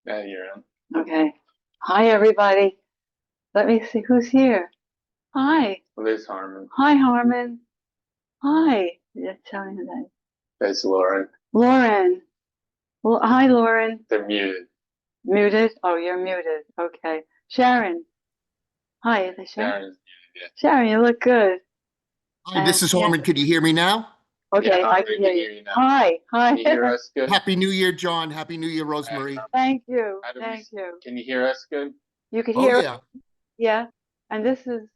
You're in. Okay. Hi, everybody. Let me see who's here. Hi. Well, there's Harmon. Hi, Harmon. Hi. Just tell me that. That's Lauren. Lauren. Well, hi, Lauren. They're muted. Muted? Oh, you're muted. Okay. Sharon. Hi, is it Sharon? Sharon is muted, Sharon, you look good. Hi, this is Harmon. Could you hear me now? Okay, Yeah, I can hear you. now. Hi. Can you hear us good? Happy New Year, John. Happy New Year, Rosemarie. Thank you. How do we- Thank you. Can you hear us good? You could Oh, hear yeah. Yeah. And this is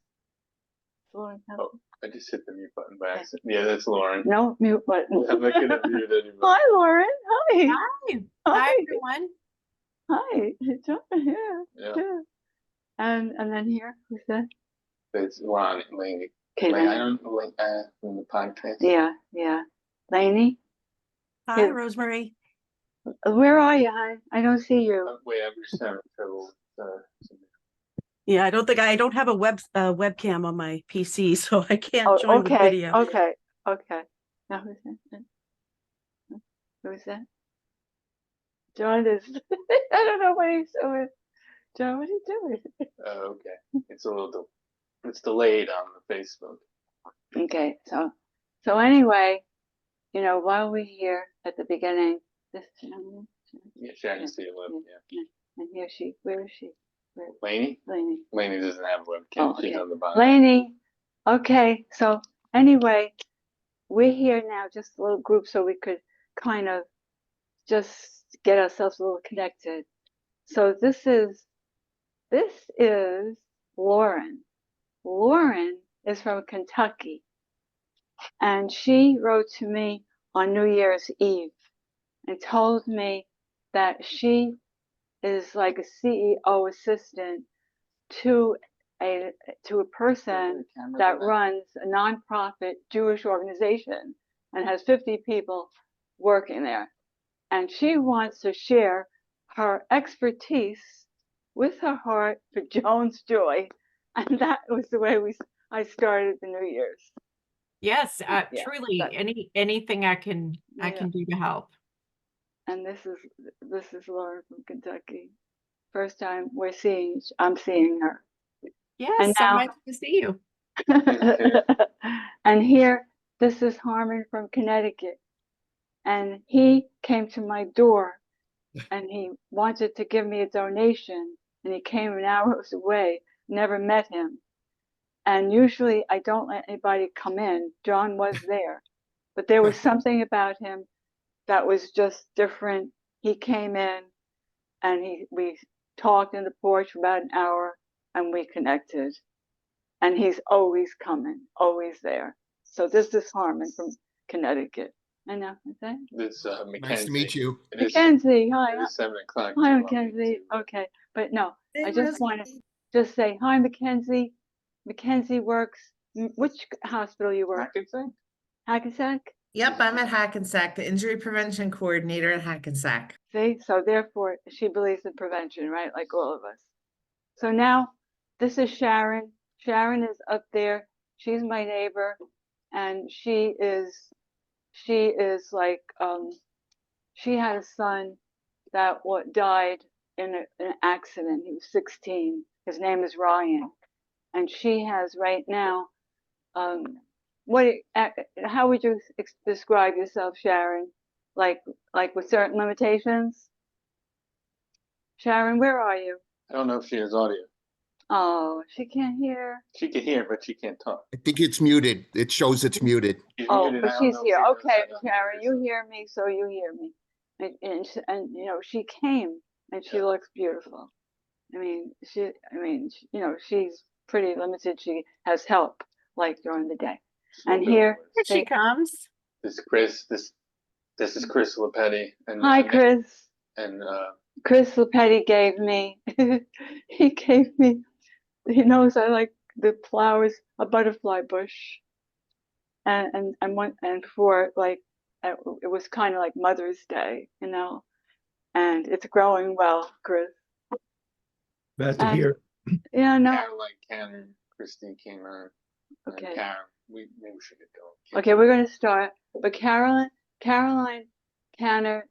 Lauren. Oh, I just hit the mute button by accident. Yeah, that's Lauren. No, mute button. I'm not gonna mute anybody. Hi, Lauren. Hi. Hi. Hi, everyone. Hi. John here. Yeah. And then here, who's that? It's Ron and Laney. Okay, Like, I Lainey. don't like from the podcast. Yeah. Lainey, Hi, Yeah. Rosemary. where are you, hon? I don't see you. Wait, I'm just having trouble with Yeah, I don't have a webcam on my PC, so I can't Oh, join with okay, video. okay. Now who's that? Who's that? John is. I don't know what he's doing. John, what are you doing? okay. It's delayed on the Facebook. Okay, so anyway, while we're here at the beginning, this gentleman. Yeah, Sharon's the 11th, yeah. And here where is she? Lainey? Lainey. Lainey doesn't have a webcam. Oh, She's okay. on the bottom. Lainey. Okay, so anyway, we're here now, just a little group, so we could kind of just get ourselves a little connected. So this is Lauren. Lauren is from Kentucky, and she wrote to me on New Year's Eve and told me that she is like a CEO assistant to a person that runs a nonprofit Jewish organization and has 50 people working there. And she wants to share her expertise with her heart for Joan's joy. And that was the way I started the New Year's. Yes, Yeah, truly, but- anything I can do to help. And this is Lauren from Kentucky. First time I'm seeing her. Yes, now- I'm happy to see you. And here, this is Harmon from Connecticut. And he came to my door and he wanted to give me a donation. And he came an hour away, never met him. And usually I don't let anybody come in. John was there. But there was something about him that was just different. He came in and we talked in the porch for about an hour and we connected. And he's always coming, always there. So this is Harmon from Connecticut. I know, is that? This Mackenzie. Nice to meet you. Mackenzie, hi. It is 7 o'clock. Hi, Mackenzie. Okay, but no, I just want to just say hi, Mackenzie. Mackenzie works. Which hospital you work? Hackensack? Hackensack. Yep, I'm at Hackensack, the injury prevention coordinator at Hackensack. See, so therefore she believes in prevention, right? Like all of us. So now this is Sharon. Sharon is up there. She's my neighbor, and she is like she had a son that died in an accident. He was 16. His name is Ryan, and she has right now. How would you describe yourself, Sharon? Like with certain limitations? Sharon, where are you? I don't know if she has audio. Oh, she can't hear. She can hear, but she can't talk. I think it's muted. It shows it's muted. She's Oh, muted. but I don't she's know if here. she knows Okay, how to Sharon, unmute you herself. hear me, so you hear me. And she came and she looks beautiful. She's pretty limited. She has help like during the day. And here Here she comes. This is Chris. This is Chris Lepetti. And Hi, Chris. And Chris Lepetti gave me. He gave me. He knows I like the flowers, a butterfly bush, and for like it was kind of like Mother's Day, and it's growing well, Chris. Glad to hear. Yeah, no. Caroline Canner, Christine came on. Okay. Karen, maybe we should get going. Okay, we're going to start. But Caroline Canner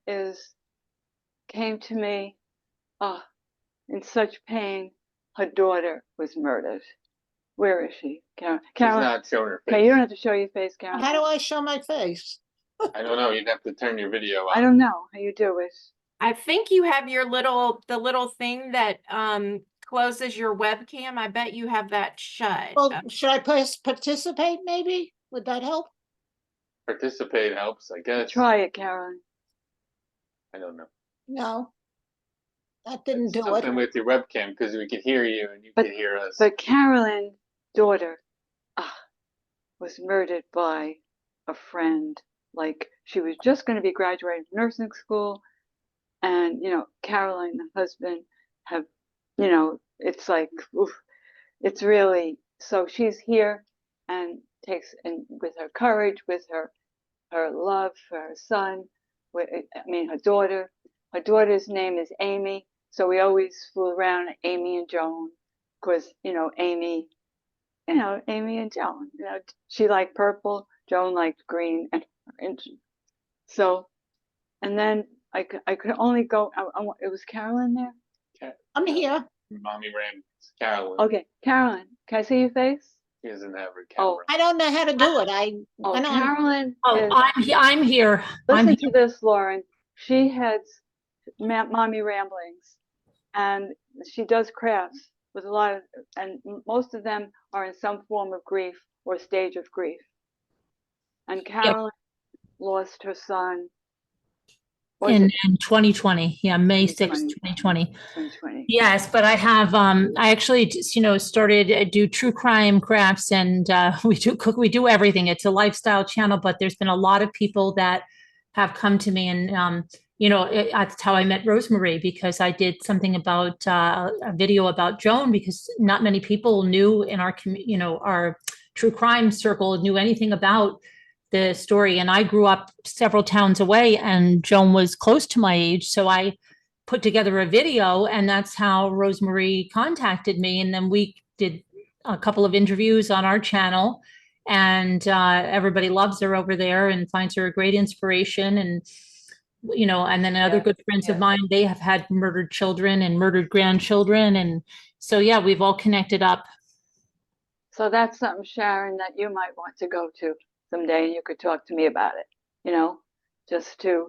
came to me in such pain. Her daughter was murdered. Where is she? She's Carolyn. not showing her Okay, face. you don't have to show your face, Carolyn. How do I show my face? I don't know. You'd have to turn your video on. I don't know how you do it. I think you have your the little thing that closes your webcam. I bet you have that shut. Well, should I press participate maybe? Would that help? Participate helps, I guess. Try it, Carolyn. I don't know. No. That didn't It's do something it. with your webcam because we could hear you and you But- could hear us. But Carolyn's daughter was murdered by a friend. Like, she was just going to be graduating from nursing school. And, Caroline and the husband have, it's like, oof, it's really, so she's here and takes, and with her courage, with her love for her son, her daughter. Her daughter's name is Amy. So we always fool around Amy and Joan, because, Amy and Joan, she liked purple, Joan liked green and orange. So, and then I could only go, it was Carolyn there? I'm here. Mommy ran Carolyn. Okay, Carolyn, can I see your face? She doesn't have her Oh. camera. I don't know how to do it. Oh, I don't. Carolyn Oh, is, I'm here. I'm listen to this, Lauren. She heads Mommy Ramblings, and she does crafts with a lot of, and most of them are in some form of grief or stage of grief. And Carolyn lost her son. Was in it 2020. Yeah, May 6th, 2020? 2020. 2020. Yes, but I have I actually just, started do true crime crafts, and we do cook, we do everything. It's a lifestyle channel, but there's been a lot of people that have come to me, and that's how I met Rosemarie, because I did something about a video about Joan, because not many people knew in our our true crime circle knew anything about the story. And I grew up several towns away, and Joan was close to my age. So I put together a video, and that's how Rosemarie contacted me. And then we did a couple of interviews on our channel, and everybody loves her over there and finds her a great inspiration. And, and then other good friends of mine, they have had murdered children and murdered grandchildren. And so, yeah, we've all connected up. So that's something, Sharon, that you might want to go to someday, and you could talk to me about it, just to,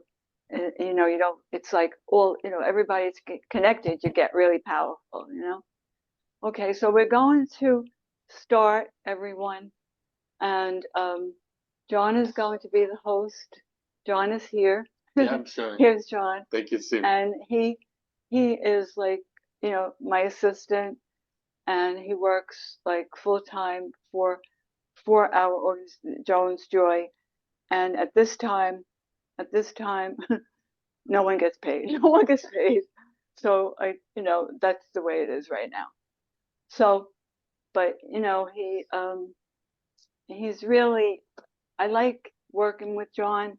you don't, it's like all, everybody's connected, you get really powerful, Okay, so we're going to start, everyone, and John is going to be the host. John is here. Yeah, I'm showing. Here's John. Thank you, Sue. And he is like, my assistant, and he works like full-time for our organization, Joan's Joy. And at this time, no one gets paid. No one gets paid. So that's the way it is right now. So, but he's really, I like working with John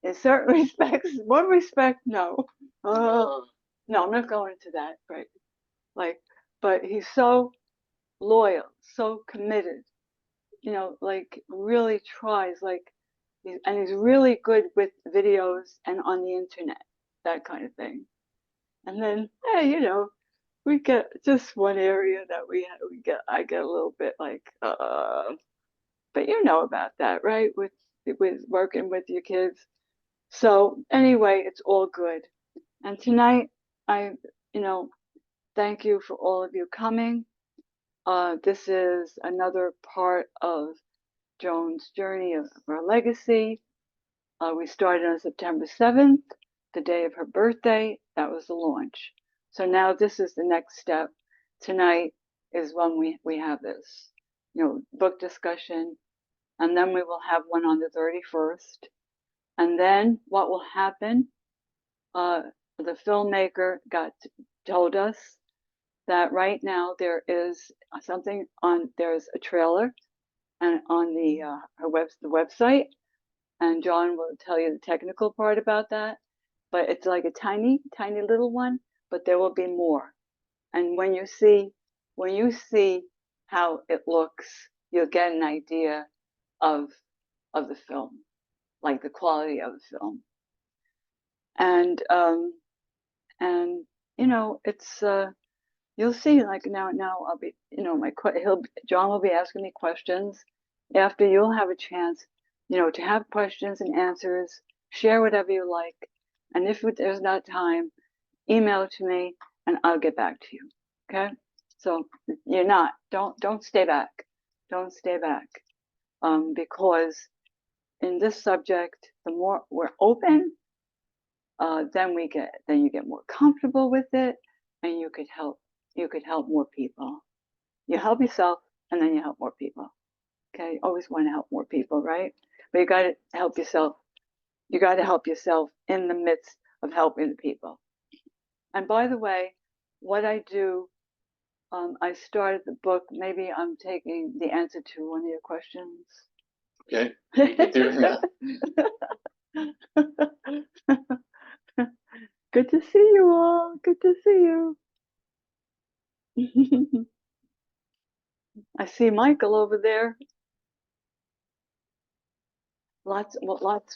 in certain respects. One respect, no. No, I'm not going into that, right? But he's so loyal, so committed, really tries, and he's really good with videos and on the internet, that kind of thing. And then, hey, we get just one area that I get a little bit but you know about that, right? With working with your kids. So anyway, it's all good. And tonight, I thank you for all of you coming. This is another part of Joan's journey of her legacy. We started on September 7th, the day of her birthday. That was the launch. So now this is the next step. Tonight is when we have this, book discussion, and then we will have one on the 31st. And then what will happen? The filmmaker told us that right now there is something there's a trailer and on the website, and John will tell you the technical part about that, but it's like a tiny little one, but there will be more. And when you see how it looks, you'll get an idea of the film, like the quality of the film. And you know, it's you'll see. Like now I'll be, you know, John will be asking me questions. After you'll have a chance, you know, to have questions and answers. Share whatever you like, and if there's not time, email it to me, and I'll get back to you. Okay? So don't stay back. Don't stay back. Because in this subject, the more we're open, then you get more comfortable with it, and you could help more people. You help yourself, and then you help more people. Okay, you always want to help more people, right? But you got to help yourself. You got to help yourself in the midst of helping the people. And by the way, what I do, I started the book. Maybe I'm taking the answer to one of your questions. Okay. You can do it now. Good to see you all. Good to see you. I see Michael over there. Lots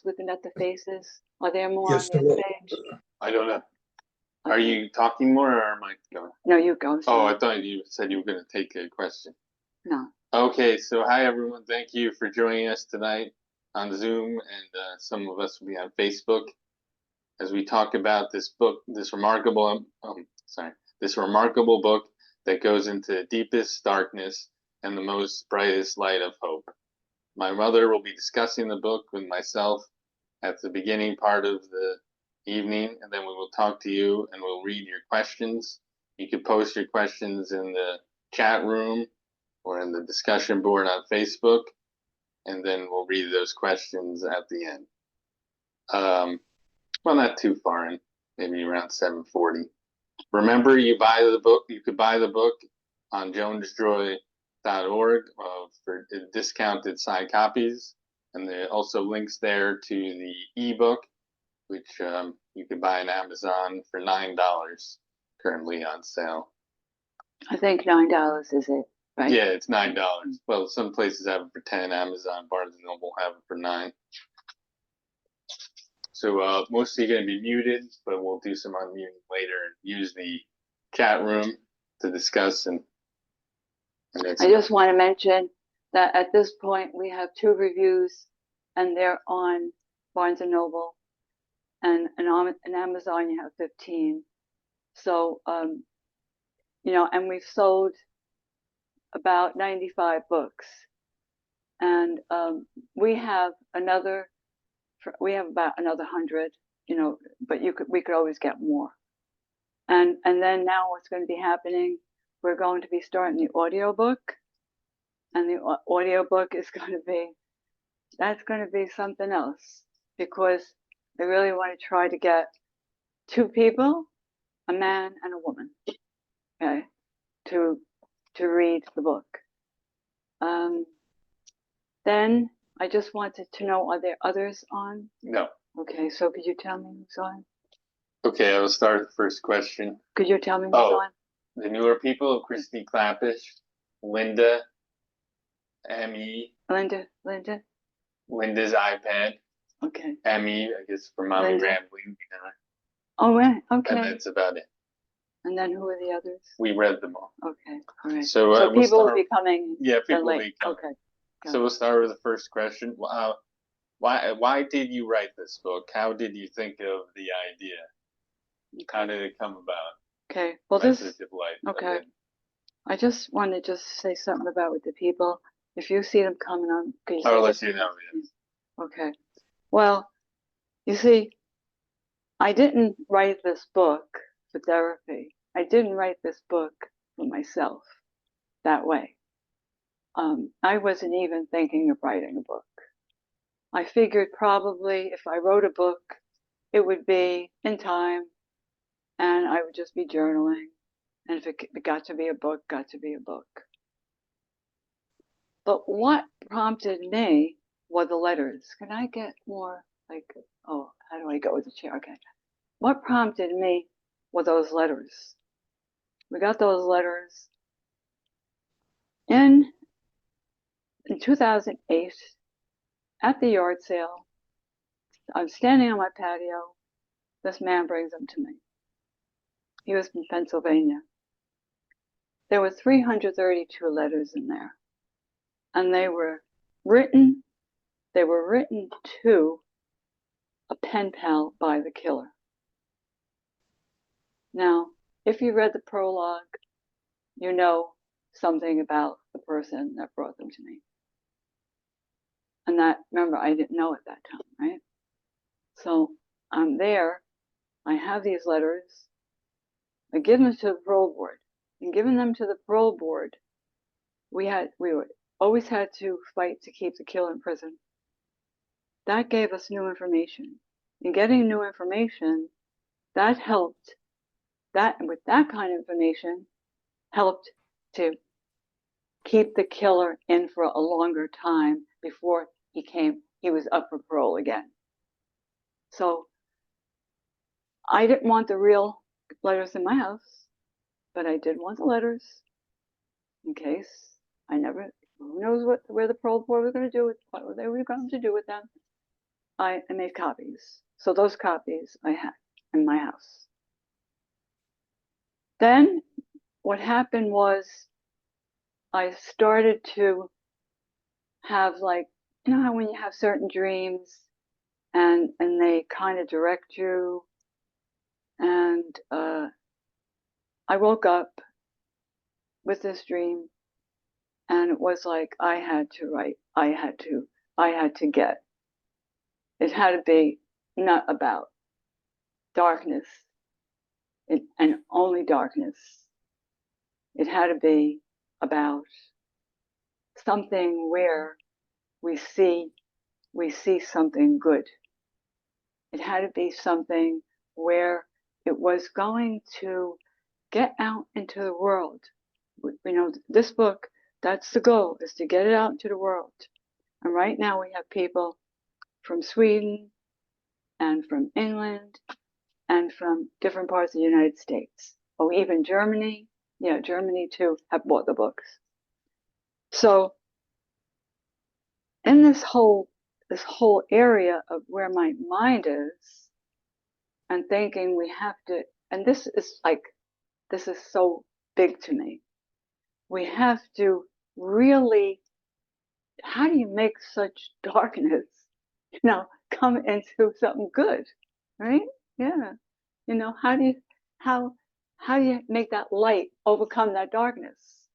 looking at the faces. Are there more Yes, on there this are. page? I don't know. Are Okay. you talking more or am I going? No, you go. Oh, Sam. I thought you said you were going to take a question. No. Okay, so hi everyone. Thank you for joining us tonight on Zoom, and some of us will be on Facebook as we talk about this book, this remarkable book that goes into the deepest darkness and the most brightest light of hope. My mother will be discussing the book with myself at the beginning part of the evening, and then we will talk to you and we'll read your questions. You can post your questions in the chat room or in the discussion board on Facebook, and then we'll read those questions at the end. Well, not too far in, maybe around 7:40. Remember, you could buy the book on jonesjoy.org for discounted signed copies, and there are also links there to the ebook, which you could buy on Amazon for $9, currently on sale. I think $9 is it, right? Yeah, it's $9. Well, some places have it for 10. Amazon, Barnes and Noble have it for 9. So mostly going to be muted, but we'll do some unmuting later and use the chat room to discuss. And I just want to mention that at this point we have 2 reviews, and they're on Barnes and Noble, and on Amazon you have 15. So you know, and we've sold about 95 books, and we have about another 100, you know, but we could always get more. And then now what's going to be happening, we're going to be starting the audiobook, and the audiobook is going to be, that's going to be something else, because I really want to try to get 2 people, a man and a woman, okay, to read the book. Then I just wanted to know, are there others on? no. Okay, so could you tell me who's on? Okay, I will start the first question. Could you tell me who's Oh. on? The newer people: Christy Clappish, Linda, M.E., Linda's iPad, Okay. M.E., I guess for Mommy Linda. Rambling. Oh, right. And Okay. that's about it. And then who are the others? We read them all. Okay. All right. So, So we'll people will start- be coming. Yeah, people will late. be coming. Okay. Got So we'll start with the first question. Why did you write this book? How did you think of the idea? How did it come about? Okay. Well, this. Message of life. Okay. I just want to say something about with the people. If you see them coming on, could you say I'll let that? you know. Yes. Okay. Well, you see, I didn't write this book for therapy. I didn't write this book for myself that way. I wasn't even thinking of writing a book. I figured probably if I wrote a book, it would be in time, and I would just be journaling. And if it got to be a book, got to be a book. But what prompted me were the letters. Can I get more like, oh, how do I go with the chair? Okay. What prompted me were those letters. We got those letters in 2008 at the yard sale. I'm standing on my patio. This man brings them to me. he was from Pennsylvania. There were 332 letters in there, and they were written to a pen pal by the killer. Now, if you read the prologue, you know something about the person that brought them to me. And that, remember, I didn't know at that time, right? So I'm there, I have these letters, I give them to the parole board. And giving them to the parole board, we always had to fight to keep the killer in prison. That gave us new information. And getting new information, that helped, with that kind of information, helped to keep the killer in for a longer time before he was up for parole again. So I didn't want the real letters in my house, but I did want the letters in case who knows where the parole board was going to do with, what they were going to do with them. I made copies. So those copies I had in my house. Then what happened was I started to have, like, you know how when you have certain dreams and they kind of direct you, and I woke up with this dream, and it was like I had to write. I had to get. It had to be not about darkness and only darkness. It had to be about something where we see something good. It had to be something where it was going to get out into the world. You know, this book, that's the goal, is to get it out into the world. And right now we have people from Sweden and from England and from different parts of the United States. Oh, even Germany. Yeah, Germany too have bought the books. So in this whole area of where my mind is, and thinking we have to, and this is so big to me. We have to really, how do you make such darkness, come into something good, right? Yeah. How do you make that light overcome that darkness?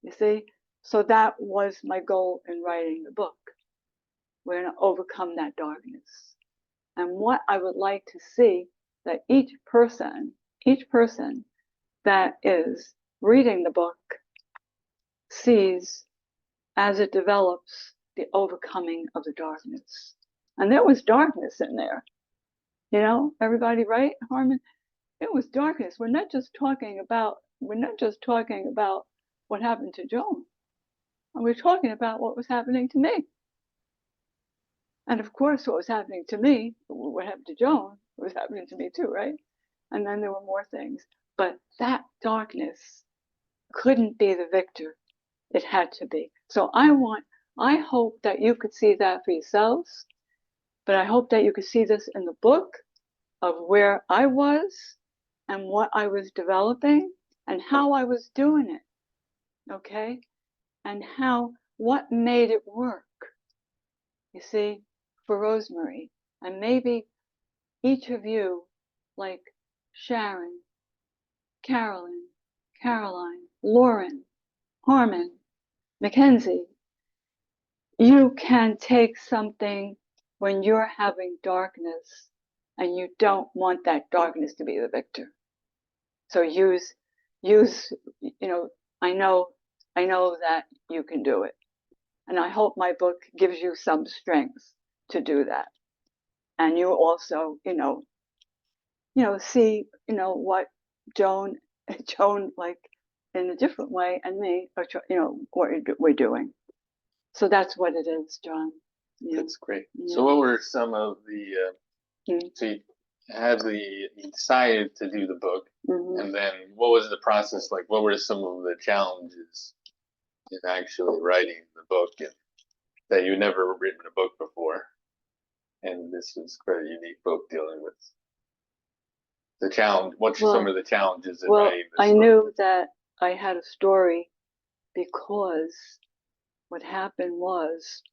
You see? So that was my goal in writing the book. We're going to overcome that darkness. And what I would like to see, that each person that is reading the book sees as it develops the overcoming of the darkness. And there was darkness in there. Everybody, right, Harmon? It was darkness. We're not just talking about what happened to Joan. We're talking about what was happening to me. And of course, what was happening to me, what happened to Joan, was happening to me too, right? And then there were more things. But that darkness couldn't be the victor. It had to be. So I hope that you could see that for yourselves, but I hope that you could see this in the book of where I was and what I was developing and how I was doing it, okay? And what made it work, you see, for Rosemarie. And maybe each of you, like Sharon, Carolyn, Caroline, Lauren, Harmon, Mackenzie, you can take something when you're having darkness and you don't want that darkness to be the victor. So use, I know that you can do it. And I hope my book gives you some strength to do that. And you also, see, what Joan, like in a different way, and me, what we're doing. So that's what it is, John. Yeah. That's great. Yeah. So what were some of the, so you decided to do the book, and then what was the process like? What were some of the challenges in actually writing the book, and that you never written a book before? And this is quite a unique book dealing with the challenge? What's some Well- of the challenges in Well, writing this I book? knew that I had a story because what happened was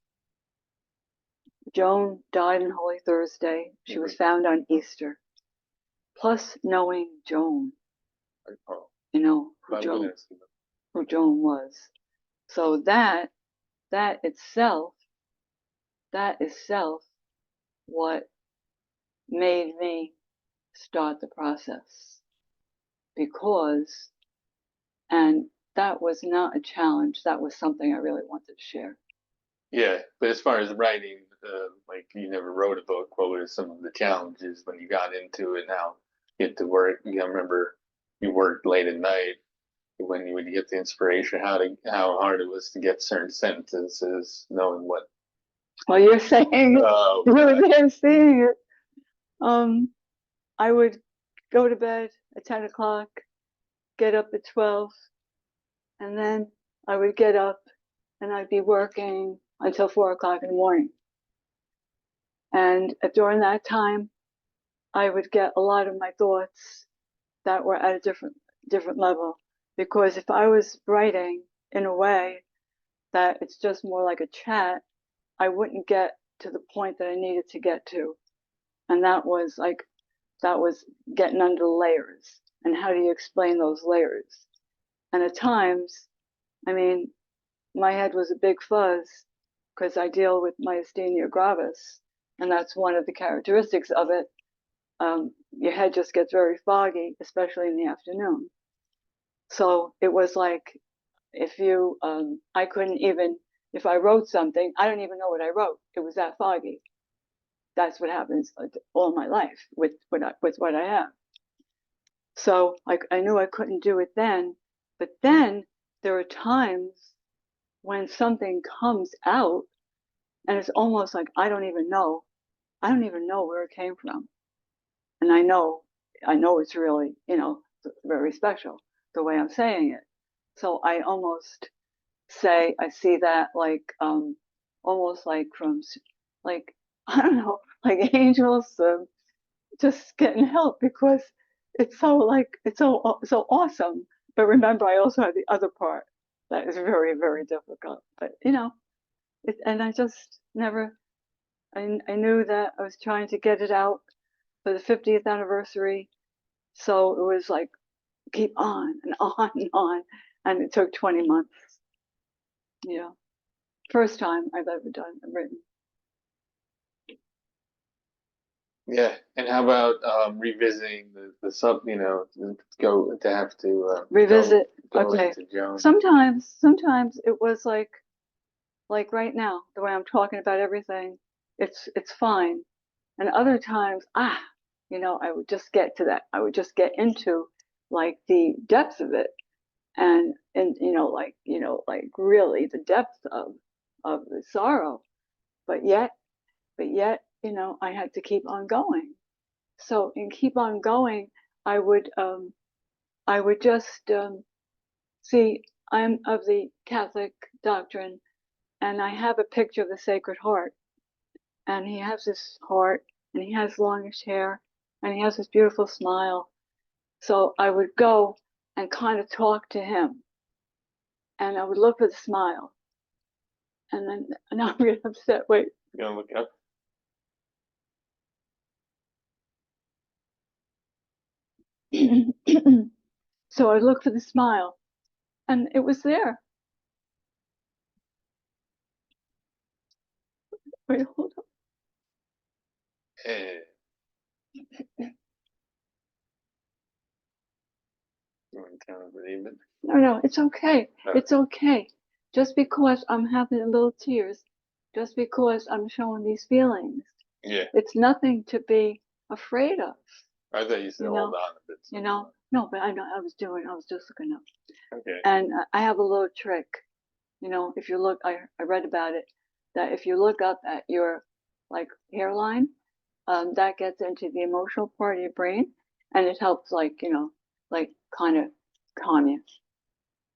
Joan died on Holy Thursday. She was found on Easter. Plus knowing Joan, Oh, you know, who I'm Joan, gonna ask you about- who Joan was. So that itself, what made me start the process. Because, and that was not a challenge, that was something I really wanted to share. Yeah, but as far as writing, like you never wrote a book, what were some of the challenges when you got into it? Now you get to work. I remember you worked late at night when you would get the inspiration. How hard it was to get certain sentences, knowing what. Well, you're saying it, Oh, you were there seeing it. I would go to bed at 10 o'clock, get up at 12, and then I would get up and I'd be working until 4 o'clock in the morning. And during that time, I would get a lot of my thoughts that were at a different level. Because if I was writing in a way that it's just more like a chat, I wouldn't get to the point that I needed to get to. And that was getting under the layers. And how do you explain those layers? And at times, I mean, my head was a big fuzz because I deal with myasthenia gravis, and that's one of the characteristics of it. Your head just gets very foggy, especially in the afternoon. So it was like if you, I couldn't even, if I wrote something, I don't even know what I wrote. It was that foggy. That's what happens all my life with what I have. So I knew I couldn't do it then, but then there are times when something comes out and it's almost like I don't even know where it came from. And I know it's really, very special the way I'm saying it. So I almost say I see that like almost like from like I don't know, like angels just getting help because it's so so awesome. But remember, I also have the other part that is very, very difficult. But and I just never. I knew that I was trying to get it out for the 50th anniversary, so it was like keep on and on and on, and it took 20 months. Yeah, first time I've ever written. yeah. And how about revisiting the sub? Go to have to Revisit. go Okay. into Joan. Sometimes it was like right now, the way I'm talking about everything, it's fine. And other times, I would just get to that. I would just get into like the depth of it, and like really the depth of the sorrow. But yet, I had to keep on going. So in keep on going, I would just see. I'm of the Catholic doctrine, and I have a picture of the Sacred Heart, and he has this heart, and he has longish hair, and he has this beautiful smile. So I would go and kind of talk to him, and I would look for the smile, and then I'm really upset. Wait, You gonna look up? so I looked for the smile, and it was there. Wait, hold on. Eh. You want to count it even? No, it's okay. Okay. It's okay. Just because I'm having little tears, just because I'm showing these feelings, Yeah. it's nothing to be afraid of. I thought you said You hold know, on a bit. No, but I know I was just looking up. Okay. And I have a little trick. If you look, I read about it, that if you look up at your like hairline, that gets into the emotional part of your brain, and it helps like kind of calm you.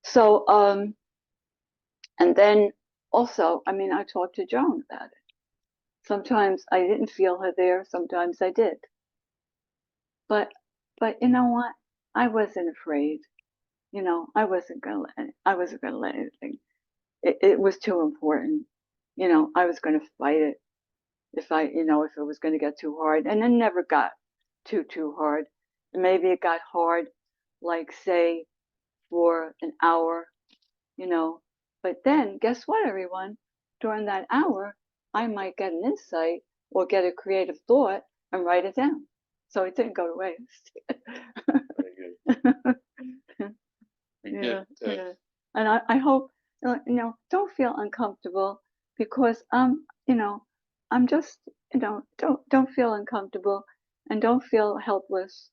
So and then also, I mean, I talked to Joan about it. Sometimes I didn't feel her there, sometimes I did. But But you know what? I wasn't afraid. I wasn't gonna let anything. It was too important. I was gonna fight it if if it was gonna get too hard, and it never got too hard. Maybe it got hard, like say for an hour, you know. But then guess what, everyone? During that hour, I might get an insight or get a creative thought and write it down. So it didn't go to waste. Very good. We Yeah, get, yeah. And I hope, don't feel uncomfortable because I'm just, don't feel uncomfortable and don't feel helpless,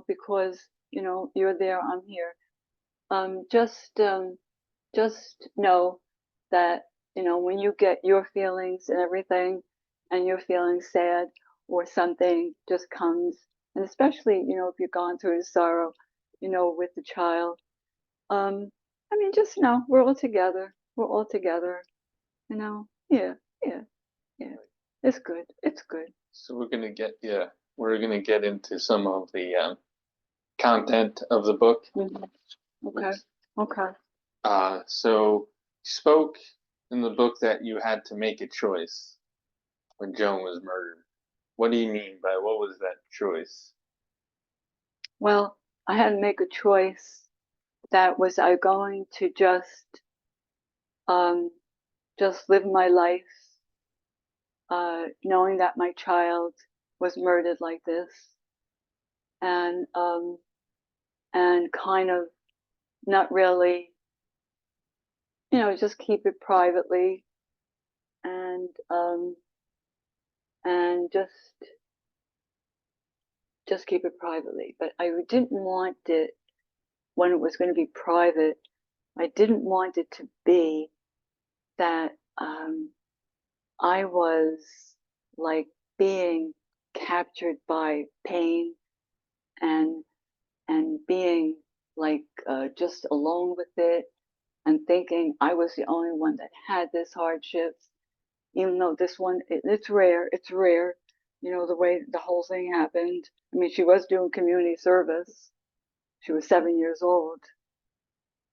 because, you're there, I'm here. Um, just um, just know that, when you get your feelings and everything and you're feeling sad or something just comes, and especially, if you've gone through the sorrow, with the child, I mean, just know we're all together. We're all together, Yeah, yeah, yeah. It's good. It's good. so we're gonna get into some of the content of the book. Mhm. Okay. Okay. So you spoke in the book that you had to make a choice when Joan was murdered. What do you mean by what was that choice? Well, I had to make a choice that was I going to um, just live my life, knowing that my child was murdered like this, and kind of not really, just keep it privately, and just keep it privately. But I didn't want it when it was going to be private. I didn't want it to be that I was like being captured by pain and being like just alone with it and thinking I was the only one that had this hardships, even though this one it's rare. It's rare, the way the whole thing happened. I mean, she was doing community service. She was 7 years old.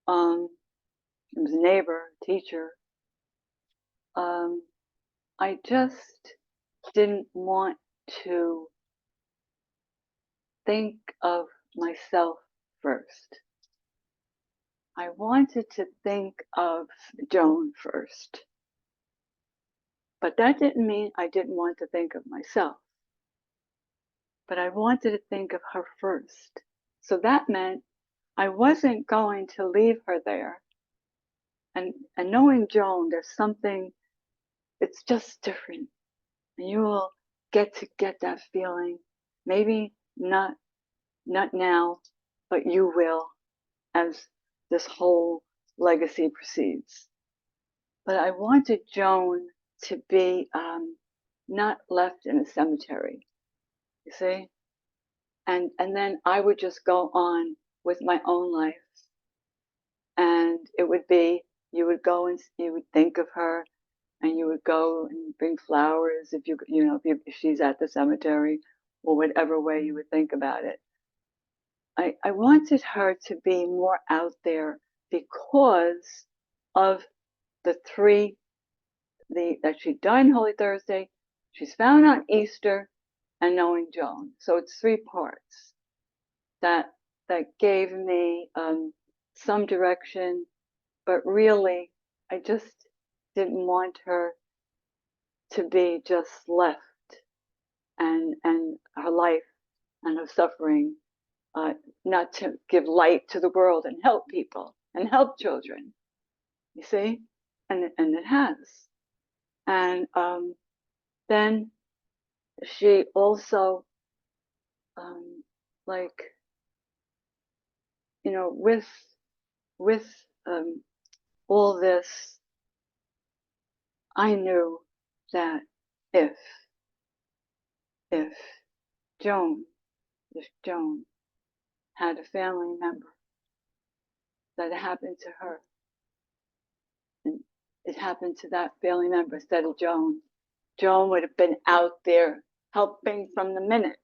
She was a neighbor, teacher. I just didn't want to think of myself first. I wanted to think of Joan first. But that didn't mean I didn't want to think of myself. But I wanted to think of her first. So that meant I wasn't going to leave her there. And knowing Joan, there's something, it's just different. And you will get to get that feeling. Maybe not now, but you will as this whole legacy proceeds. But I wanted Joan to be not left in a cemetery, you see? And then I would just go on with my own life. And it would be, you would go and you would think of her and you would go and bring flowers if if she's at the cemetery or whatever way you would think about it. I wanted her to be more out there because of the three that she died on Holy Thursday, she's found on Easter, and knowing Joan. So it's three parts that gave me some direction, but really I just didn't want her to be just left and her life and her suffering, not to give light to the world and help people and help children. You see, and it has. And then she also, like, with all this, I knew that if Joan, if Joan had a family member that happened to her, and it happened to that family member instead of Joan, Joan would have been out there helping from the minute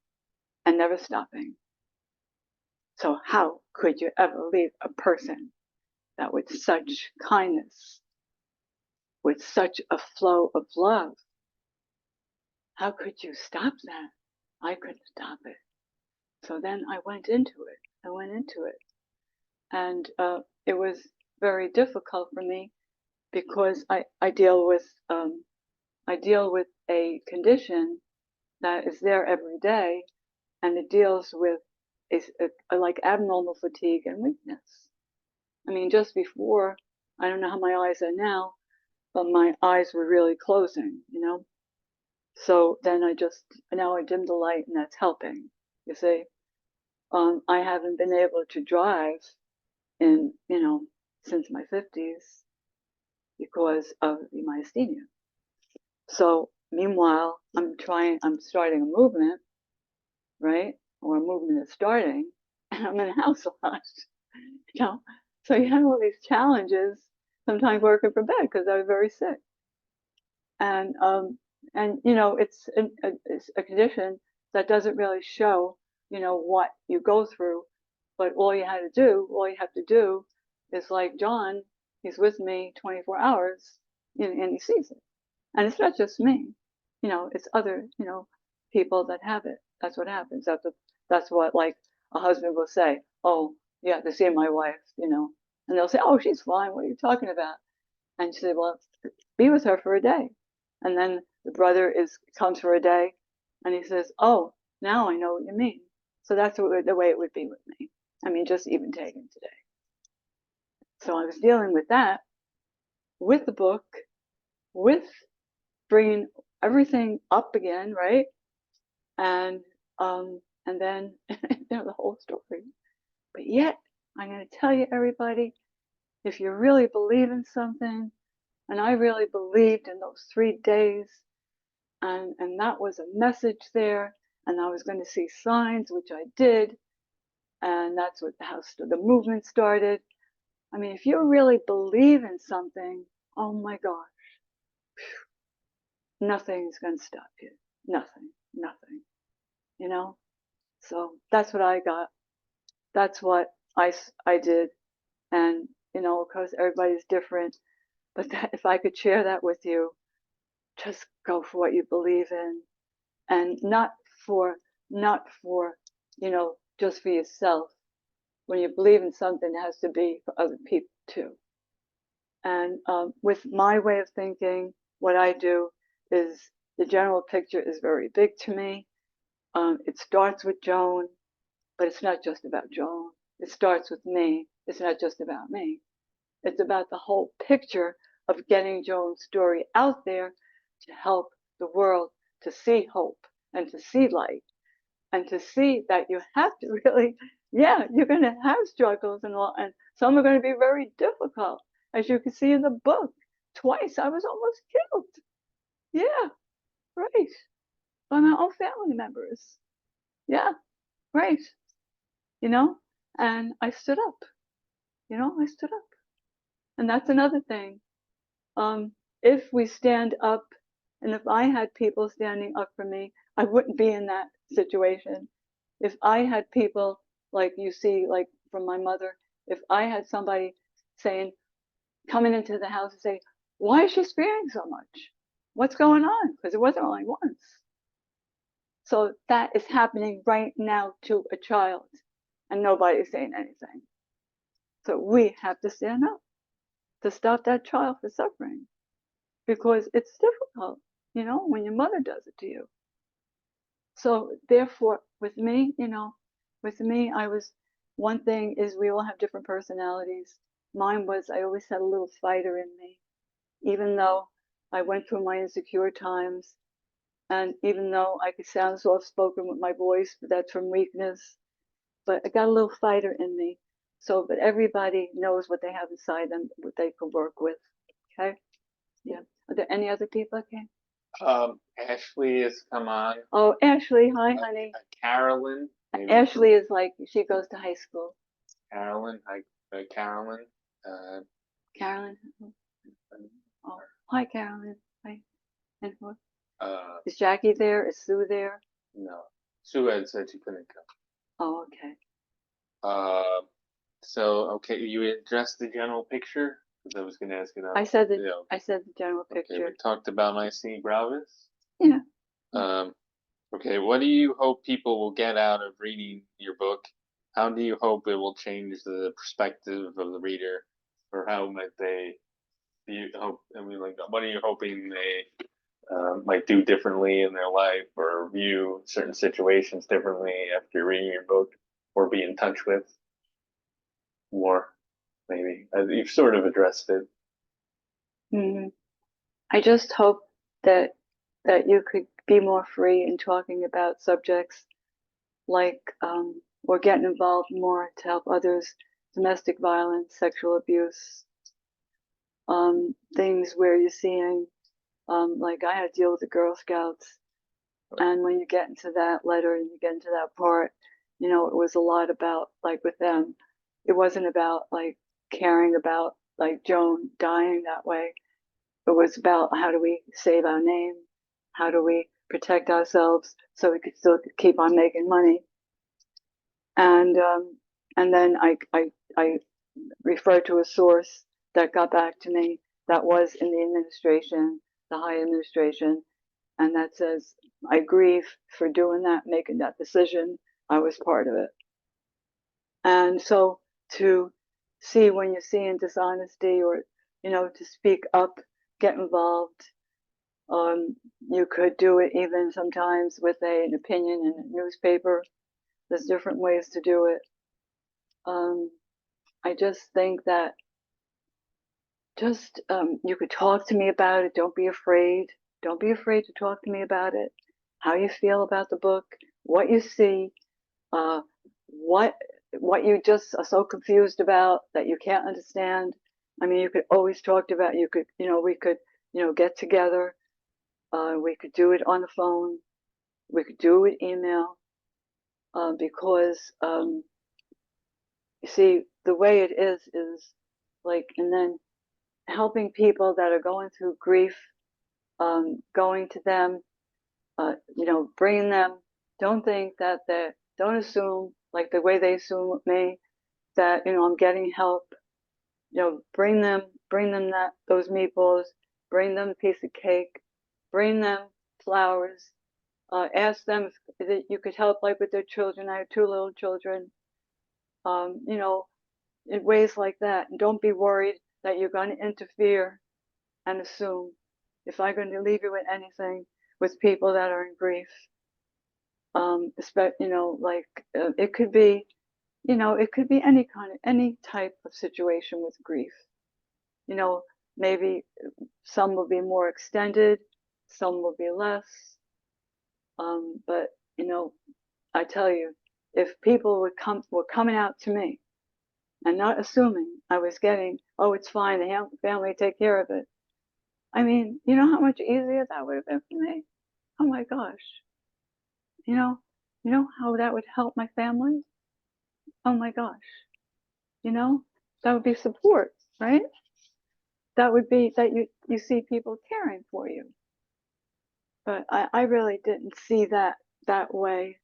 and never stopping. So how could you ever leave a person that with such kindness, with such a flow of love? How could you stop that? I couldn't stop it. So then I went into it. And it was very difficult for me because I deal with a condition that is there every day, and it deals with a like abnormal fatigue and weakness. I mean, just before, I don't know how my eyes are now, but my eyes were really closing, you know. So then now I dim the light, and that's helping. You see, I haven't been able to drive in, since my 50s because of the myasthenia. So meanwhile, I'm starting a movement, right? Or a movement is starting, and I'm in the house a lot, you know. So you have all these challenges, sometimes working from bed because I was very sick. And it's a condition that doesn't really show, what you go through, but all you have to do is like John, he's with me 24 hours, and he sees it. And it's not just me, it's other, people that have it. That's what happens. That's what, like, a husband will say, oh, you have to see my wife, and they'll say, oh, she's fine. What are you talking about? And she said, well, be with her for a day. And then the brother comes for a day, and he says, oh, now I know what you mean. So that's the way it would be with me. I mean, just even taken today. So I was dealing with that, with the book, with bringing everything up again, right? And then the whole story. But yet, I'm going to tell you, everybody, if you really believe in something, and I really believed in those 3 days, and that was a message there, and I was going to see signs, which I did, and that's what the movement started. I mean, if you really believe in something, oh my gosh, nothing's going to stop you. Nothing. So that's what I got. That's what I did. And, of course, everybody's different. But if I could share that with you, just go for what you believe in, and not for, just for yourself. When you believe in something, it has to be for other people too. And with my way of thinking, what I do is the general picture is very big to me. It starts with Joan, but it's not just about Joan. It starts with me. It's not just about me. It's about the whole picture of getting Joan's story out there to help the world to see hope and to see light and to see that you have to really, you're going to have struggles and all, and some are going to be very difficult. As you can see in the book, twice I was almost killed. Yeah, right. By my own family members. Yeah, right. And I stood up. I stood up. And that's another thing. If we stand up, and if I had people standing up for me, I wouldn't be in that situation. If I had people, like you see, like from my mother, if I had somebody saying, coming into the house and say, why is she screaming so much? What's going on? Because it wasn't only once. So that is happening right now to a child, and nobody's saying anything. So we have to stand up to stop that child from suffering, because it's difficult, when your mother does it to you. So therefore, with me, one thing is we all have different personalities. Mine was, I always had a little fighter in me, even though I went through my insecure times, and even though I could sound soft-spoken with my voice, but that's from weakness, but I got a little fighter in me. So, but everybody knows what they have inside them, what they can work with. Okay? Yeah. Are there any other people? Okay. Ashley has come on. Oh, Ashley, hi, honey. Carolyn. Ashley is like, she goes to high school. Carolyn, hi, Carolyn. Carolyn. Oh, hi, Carolyn. Hi. And what? Is Jackie there? Is Sue there? No. Sue had said she couldn't come. Oh, okay. So okay, you addressed the general picture? 'Cause I was gonna ask you that. I said the Yeah, I said the general okay, picture. we talked about Mycenae Gravis. Yeah. Okay, what do you hope people will get out of reading your book? How do you hope it will change the perspective of the reader, or how might they? Do you hope? I mean, like, what are you hoping they might do differently in their life, or view certain situations differently after reading your book, or be in touch with more? Maybe you've sort of addressed it. Mhm. I just hope that you could be more free in talking about subjects like or getting involved more to help others, domestic violence, sexual abuse, things where you're seeing like I had to deal with the Girl Scouts, and when you get into that letter and you get into that part, you know, it was a lot about like with them, it wasn't about like caring about like Joan dying that way. It was about how do we save our name, how do we protect ourselves so we could still keep on making money. And then I referred to a source that got back to me that was in the administration, the high administration, and that says I grieve for doing that, making that decision. I was part of it. And so to see when you're seeing dishonesty or, you know, to speak up, get involved. You could do it even sometimes with an opinion in a newspaper. There's different ways to do it. I just think that just you could talk to me about it. Don't be afraid. Don't be afraid to talk to me about it. How you feel about the book, what you see, uh, what you just are so confused about that you can't understand. I mean, you could always talk about. You could, you know, we could, you know, get together. We could do it on the phone. We could do it email. Because you see, the way it is like, and then helping people that are going through grief, going to them, you know, bringing them. Don't think that don't assume like the way they assume with me that, you know, I'm getting help. You know, bring them that those meatballs, bring them a piece of cake, bring them flowers. Ask them if you could help like with their children. I have 2 little children. You know, in ways like that. And don't be worried that you're going to interfere and assume. If I'm going to leave you with anything, with people that are in grief, you know, like it could be, you know, it could be any type of situation with grief. You know, maybe some will be more extended, some will be less. But you know, I tell you, if people were coming out to me and not assuming I was getting, oh, it's fine, the family take care of it. I mean, you know how much easier that would have been for me? Oh my gosh. You know how that would help my family? Oh my gosh. You know, that would be support, right? That would be that you see people caring for you. But I really didn't see that way.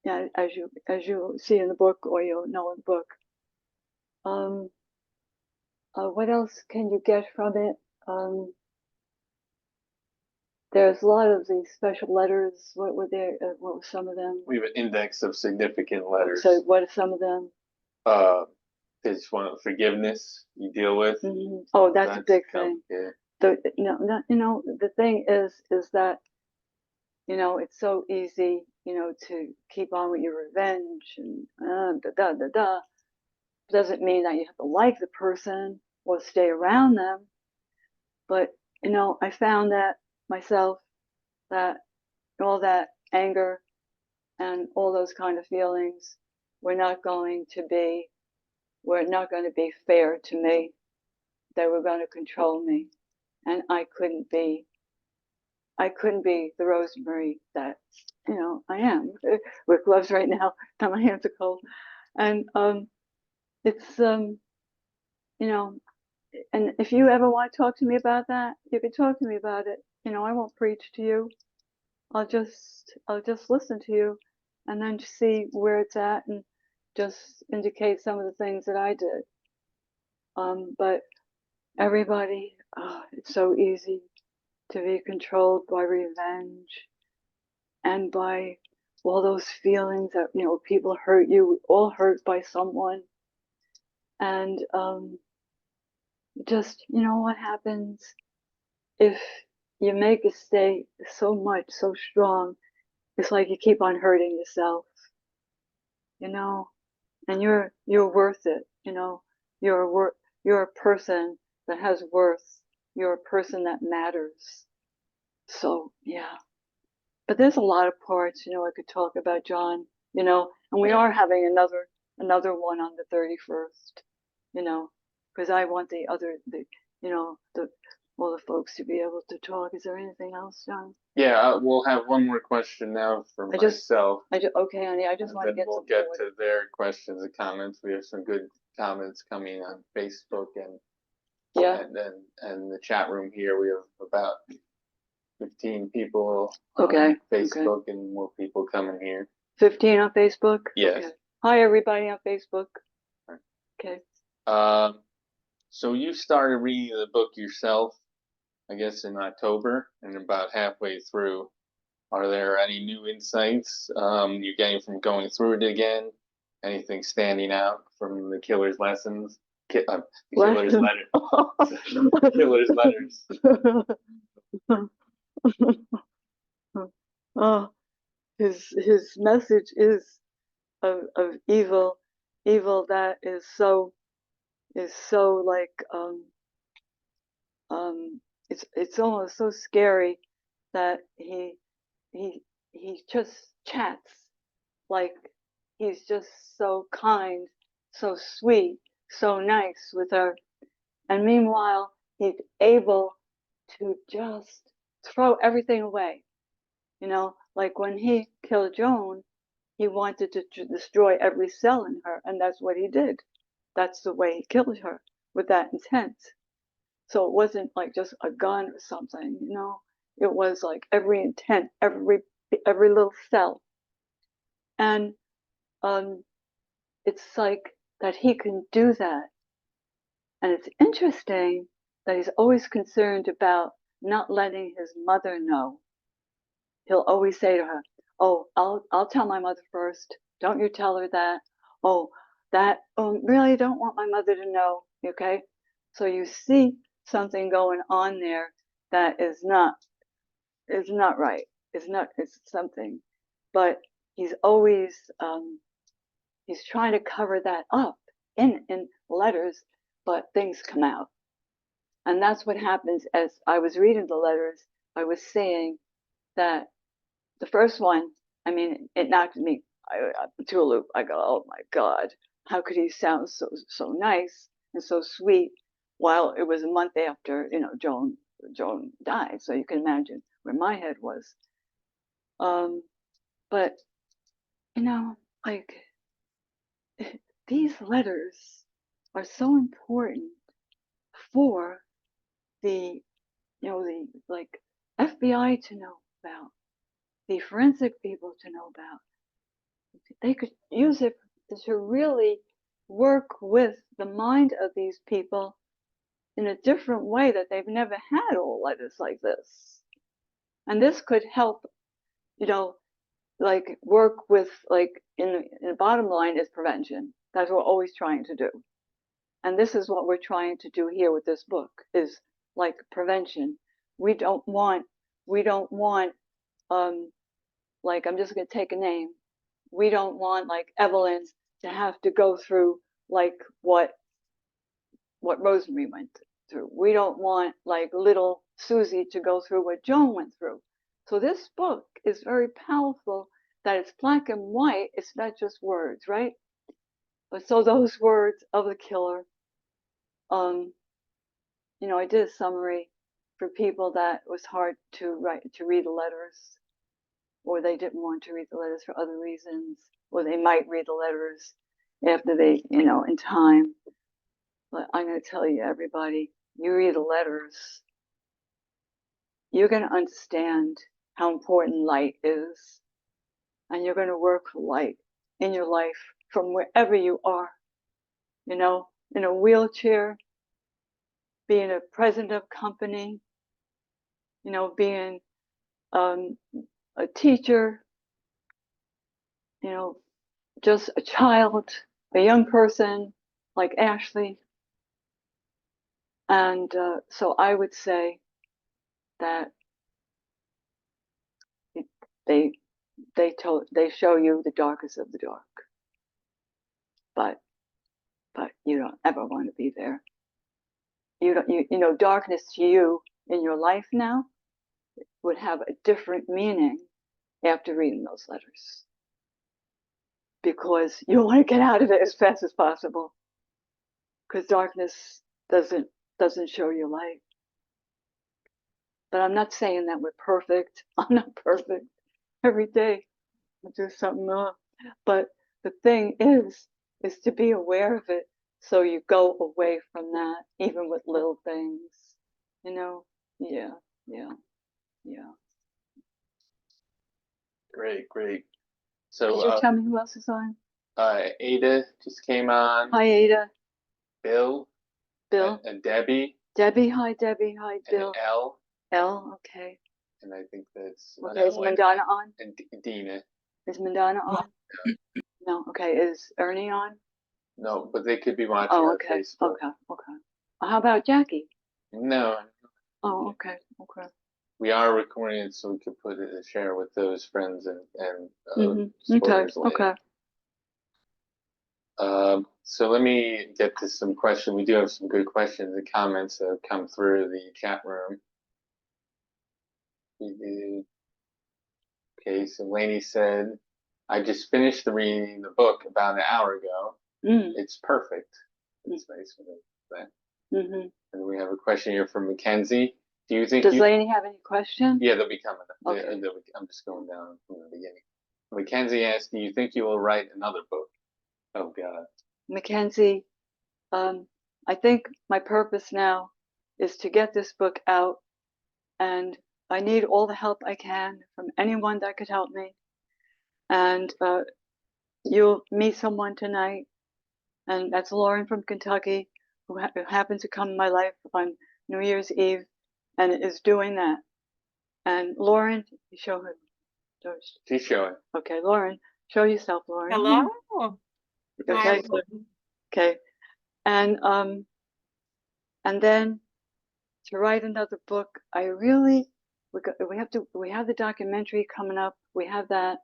Yeah, as you see in the book or you'll know in the book. What else can you get from it? There's a lot of these special letters. What were there? What were some of them? We have an index of significant letters. So what are some of them? It's one of forgiveness you deal with. Mm-hmm. Oh, that's a big thing. Yeah. You know, the thing is that, you know, it's so easy, you know, to keep on with your revenge and da da da da. Doesn't mean that you have to like the person or stay around them. But, you know, I found that myself, that all that anger and all those kind of feelings were not going to be fair to me. They were going to control me. And I couldn't be the Rosemarie that, you know, I am with gloves right now. And my hands are cold. And it's you know, and if you ever want to talk to me about that, you can talk to me about it. You know, I won't preach to you. I'll just listen to you and then see where it's at. And just indicate some of the things that I did. But everybody, it's so easy to be controlled by revenge and by all those feelings that, you know, people hurt you, we all hurt by someone. And just, you know, what happens if you make it stay so much, so strong, it's like you keep on hurting yourself, you know, and you're worth it, you know, you're a person that has worth, you're a person that matters. So yeah, but there's a lot of parts, you know, I could talk about, John, you know, and we are having another one on the 31st, you know, because I want you know, all the folks to be able to talk. Is there anything else, John? Yeah, we'll have one more question now from myself. Okay, honey, I just and want to then get we'll some get more. to their questions and comments. We have some good comments coming on Facebook and Yeah, and the chat room here. We have about 15 people okay, on Facebook and more people coming here. 15 on Facebook? Yes. Okay. Hi, everybody on Facebook. Okay. So you started reading the book yourself, I guess, in October, and about halfway through. Are there any new insights you're getting from going through it again? Anything standing out from the killer's lessons? The killer's letter. Killer's letters. Oh, his message is of evil that is so like it's almost so scary that he just chats like he's just so kind, so sweet, so nice with her, and meanwhile he's able to just throw everything away, you know, like when he killed Joan, he wanted to destroy every cell in her, and that's what he did. That's the way he killed her, with that intent. So it wasn't like just a gun or something, you know. It was like every intent, every little cell. And it's like that he can do that. And it's interesting that he's always concerned about not letting his mother know. He'll always say to her, "Oh, I'll tell my mother first. Don't you tell her that. Oh, really don't want my mother to know." Okay, so you see something going on there that is not right. It's something, but he's always he's trying to cover that up in letters, but things come out, and that's what happens. As I was reading the letters, I was seeing that the first one, I mean, it knocked me to a loop. I go, oh my God, how could he sound so nice and so sweet while it was a month after, you know, Joan died. So you can imagine where my head was. But you know, like these letters are so important for the, you know, the like FBI to know about, the forensic people to know about. They could use it to really work with the mind of these people in a different way that they've never had all letters like this. And this could help, you know, like work with, like in the bottom line is prevention. That's what we're always trying to do. And this is what we're trying to do here with this book, is like prevention. We don't want like, I'm just going to take a name. We don't want like Evelyn to have to go through like what Rosemarie went through. We don't want like little Susie to go through what Joan went through. So this book is very powerful, that it's black and white. It's not just words, right? But so those words of the killer, you know, I did a summary for people that was hard to read the letters, or they didn't want to read the letters for other reasons, or they might read the letters after they, you know, in time. But I'm going to tell you, everybody, you read the letters, you're going to understand how important light is, and you're going to work for light in your life from wherever you are, you know, in a wheelchair, being a president of company, you know, being a teacher, you know, just a child, a young person like Ashley. And so I would say that they they show you the darkest of the dark, but you don't ever want to be there. You don't you know, darkness to you in your life now would have a different meaning after reading those letters, because you want to get out of it as fast as possible, because darkness doesn't show you light. But I'm not saying that we're perfect. I'm not perfect. Every day I do something wrong. But the thing is to be aware of it, so you go away from that, even with little things, you know? Yeah, yeah, yeah. Great, great. Did you So, tell me who else is on? Ada just came on. Hi, Ada. Bill, Bill. and Debbie, Debbie. Hi, Debbie. Hi, Bill. and Elle, Elle. Okay. and I think that's Okay. Is Elle and- Mandana on? and Dina. Is Mandana on? No. Okay. Is Ernie on? No, but they could be watching Oh, on okay. Facebook. Okay. Okay. How about Jackie? No, Oh, okay. Okay. we are recording it so we could put it and share with those friends and Okay. supporters later. Okay. So let me get to some questions. We do have some good questions and comments that have come through the chat room. We did. Okay, so Lainey said, I just finished reading the book about an hour ago. Mm. It's perfect. It's nice for that. Mm-hmm. And we have a question here from Mackenzie. Do you think Does you... Lainey have any questions? Yeah, they'll be coming up. Okay. I'm just going down from the beginning. Mackenzie asked, do you think you will write another book? Oh, God. Mackenzie, I think my purpose now is to get this book out, and I need all the help I can from anyone that could help me. And you'll meet someone tonight, and that's Lauren from Kentucky, who happened to come in my life on New Year's Eve, and is doing that. And Lauren, you show her. She's showing. Okay, Lauren, show yourself, Lauren. Hello. Okay. Okay. And then to write another book, I really we have the documentary coming up. We have that.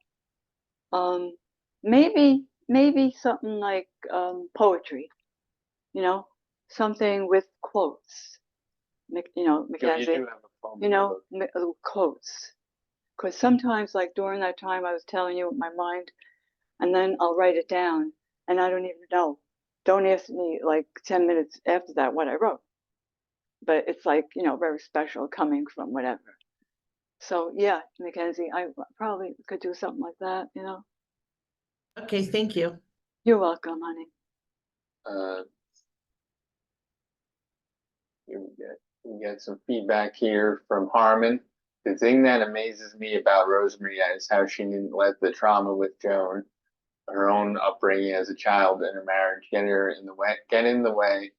Maybe something like poetry, you know, something with quotes. You know, You Mackenzie, do have a poem you in the know, book. quotes. Because sometimes, like during that time, I was telling you my mind, and then I'll write it down, and I don't even know. Don't ask me like 10 minutes after that what I wrote. But it's like, you know, very special coming from whatever. So yeah, Mackenzie, I probably could do something like that, you know. Okay, thank you. You're welcome, honey. Here we get some feedback here from Harmon. The thing that amazes me about Rosemarie is how she didn't let the trauma with Joan, her own upbringing as a child and her marriage, get in the way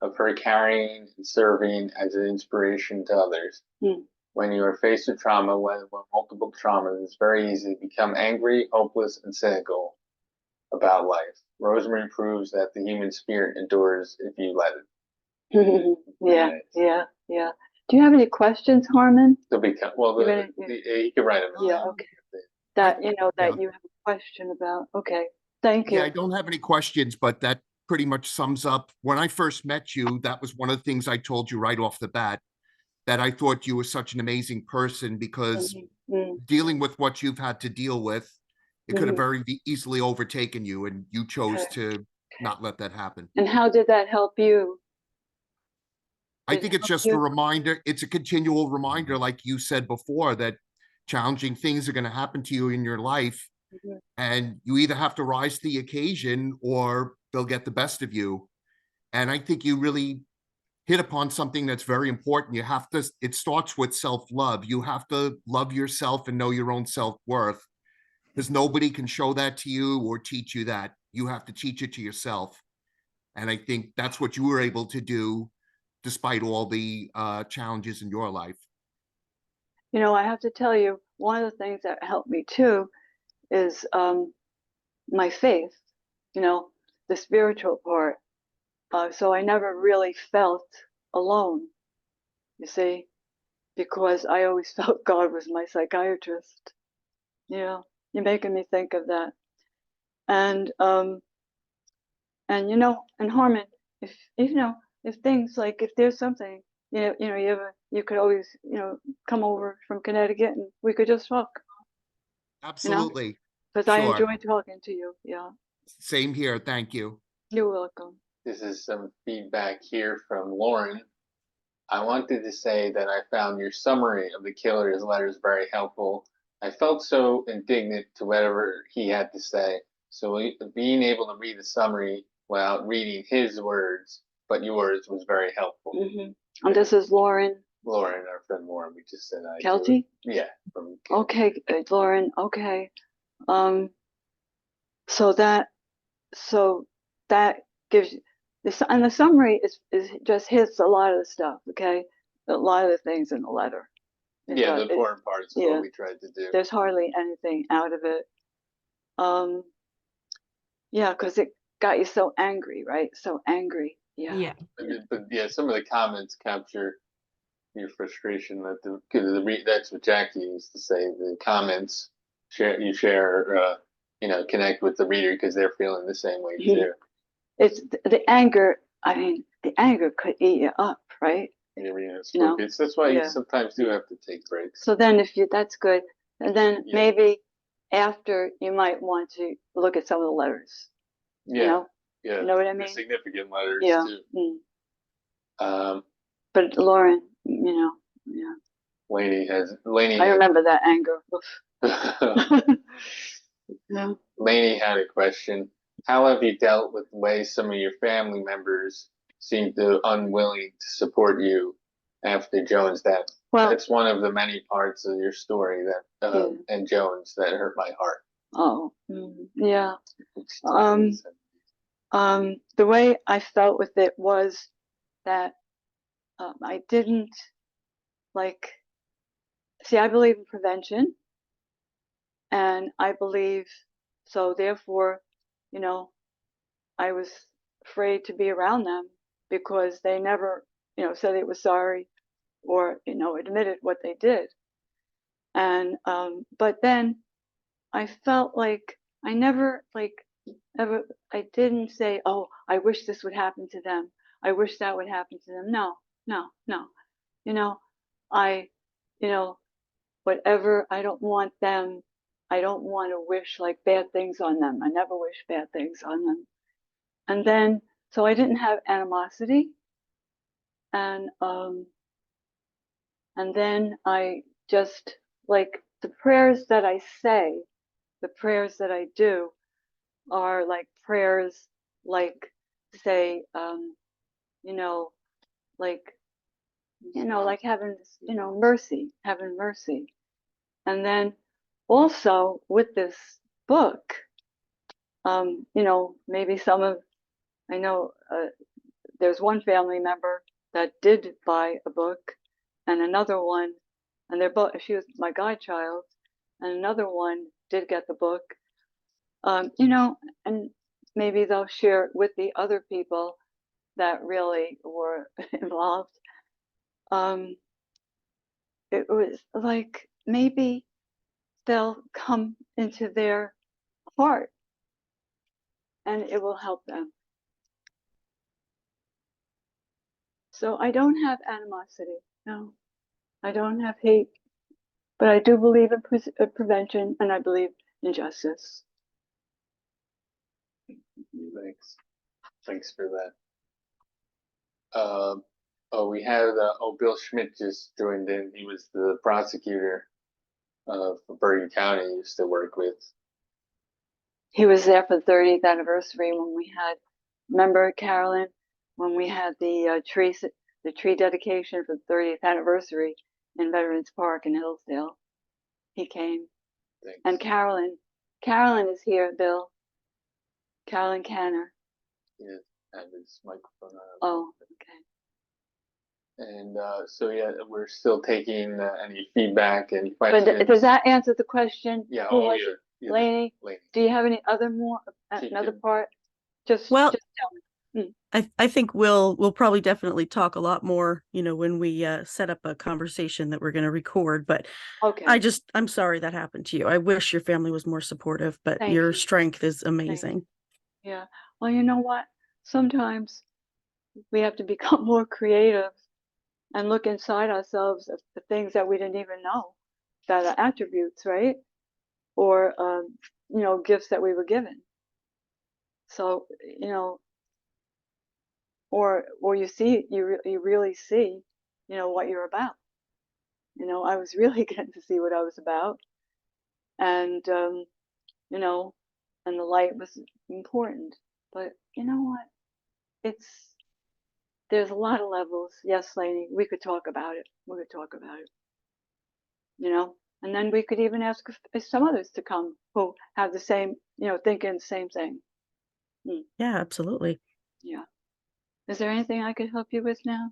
of her carrying and serving as an inspiration to others. Hmm. When you are faced with trauma, when multiple traumas, it's very easy to become angry, hopeless, and cynical about life. Rosemarie proves that the human spirit endures if you let it. Yeah, yeah, yeah. Do you have any questions, Harmon? They'll become, well, you can write them. Yeah, okay. That, you know, that you have a question about. Okay, thank you. Yeah, I don't have any questions, but that pretty much sums up. When I first met you, that was one of the things I told you right off the bat, that I thought you were such an amazing person, because dealing with what you've had to deal with, it could have very easily overtaken you, and you chose to not let that happen. And how did that help you? I think it's just a reminder. It's a continual reminder, like you said before, that challenging things are going to happen to you in your life. And you either have to rise to the occasion or they'll get the best of you. And I think you really hit upon something that's very important. You have to, it starts with self-love. You have to love yourself and know your own self-worth, because nobody can show that to you or teach you that. you have to teach it to yourself. And I think that's what you were able to do despite all the challenges in your life. You know, I have to tell you, one of the things that helped me too is my faith, you know, the spiritual part. So I never really felt alone, you see, because I always felt God was my psychiatrist. You know, you're making me think of that. And you know, and Harmon, if you know, if things like if there's something, you could always, you know, come over from Connecticut and we could just talk, you know, Absolutely. because I Sure. enjoy talking to you. Yeah, Same here. Thank you. you're welcome. This is some feedback here from Lauren. I wanted to say that I found your summary of the killer's letters very helpful. I felt so indignant to whatever he had to say. So being able to read the summary without reading his words, but yours, was very helpful. And this is Lauren Lauren, our friend Lauren, we just said hi. Kelty. Yeah. From Okay, Lauren. Okay. So that gives you this, and the summary is just hits a lot of the stuff. Okay, a lot of the things in the letter. Yeah, the important parts is what we tried to do. There's hardly anything out of it. Yeah, because it got you so angry, right? So angry. Yeah. Yeah. But yeah, some of the comments capture your frustration that that's what Jackie used to say. The comments share, connect with the reader because they're feeling the same way too. It's the anger. I mean, the anger could eat you up, right? That's why you sometimes do have to take breaks. So then that's good. And then maybe after you might want to look at some of the letters. Yeah. You know? Yeah. You know what I mean? The significant letters too. Mm. But Lauren, you know, yeah. Lainey I remember that anger. Yeah. Lainey had a question. How have you dealt with the way some of your family members seem to unwilling to support you after Joan's death? Well, that's one of the many parts of your story that and Joan's that hurt my heart. Oh, yeah. The way I felt with it was that I didn't see, I believe in prevention, and I believe, so therefore, you know, I was afraid to be around them because they never, you know, said they were sorry or, you know, admitted what they did. And, but then I felt like I never, ever, I didn't say, oh, I wish this would happen to them. I wish that would happen to them. No. You know, whatever, I don't want them, I don't want to wish like bad things on them. I never wish bad things on them. And then, so I didn't have animosity. And then I just, like, the prayers that I say, the prayers that I do are like prayers, like, say, like having, having mercy. And then also with this book, maybe I know there's one family member that did buy a book, and another one, and she was my godchild, and another one did get the book, and maybe they'll share it with the other people that really were involved. It was like maybe they'll come into their heart and it will help them. So I don't have animosity. No, I don't have hate, but I do believe in prevention, and I believe in justice. Thanks for that. We had Bill Schmidt just joined in. He was the prosecutor for Bergen County. He used to work with. He was there for the 30th anniversary when we had, remember, Carolyn, when we had the tree dedication for the 30th anniversary in Veterans Park in Hillsdale. He came. Thanks. And Carolyn is here, Bill. Carolyn Canner. Yeah, have his microphone on. Oh, okay. And so yeah, we're still taking any feedback and But questions. does that answer the question? Yeah. Who Oh was yeah. it? Yeah, Lainey? Lainey. Do you have any other She another can- part? Just Well, tell me. I think we'll probably definitely talk a lot more, when we set up a conversation that we're going to record. But Okay. I'm sorry that happened to you. I wish your family was more supportive, but Thank your you. strength is amazing. Yeah. Well, you know what? Sometimes we have to become more creative and look inside ourselves of the things that we didn't even know that are attributes, right? Or, gifts that we were given. So, or you see, you really see, what you're about. I was really getting to see what I was about. And, and the light was important. But you know what? There's a lot of levels. Yes, Lainey, we could talk about it. We could talk about it. And then we could even ask if some others to come who have the same, thinking the same thing. Yeah, absolutely. Yeah. Is there anything I could help you with now?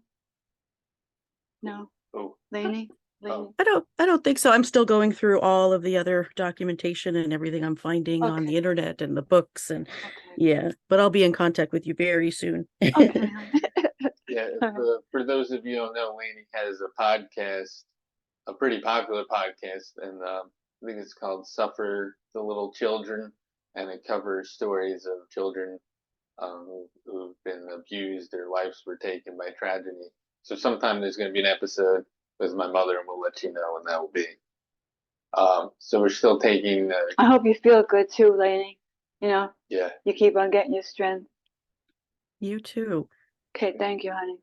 No, Oh. Lainey? Oh. I don't think so. I'm still going through all of the other documentation and everything I'm finding on Okay. the internet and the books and Okay. yeah, but I'll be in contact with you very soon. Okay. Yeah, for those of you who don't know, Lainey has a podcast, a pretty popular podcast, and I think it's called Suffer the Little Children, and it covers stories of children who've been abused, their lives were taken by tragedy. So sometime there's going to be an episode with my mother, and we'll let you know when that will be. So we're still taking. I hope you feel good too, Lainey. Yeah. You keep on getting your strength. You too. Okay, thank you, honey.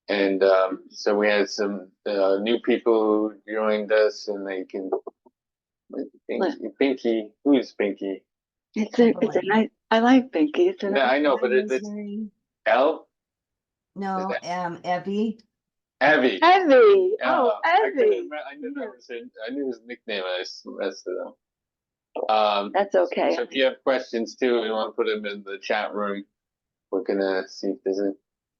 And so we had some new people who joined us, and they can. Pinky, who's Pinky? It's a nice. I like Pinky. It's a Yeah, I nice. know, but it's Elle. No, Is Evie. Evie. Evie. Oh, I couldn't Evie. remember. I knew his nickname. I messed it up. That's okay. So if you have questions too, you want to put them in the chat room. We're gonna see if there's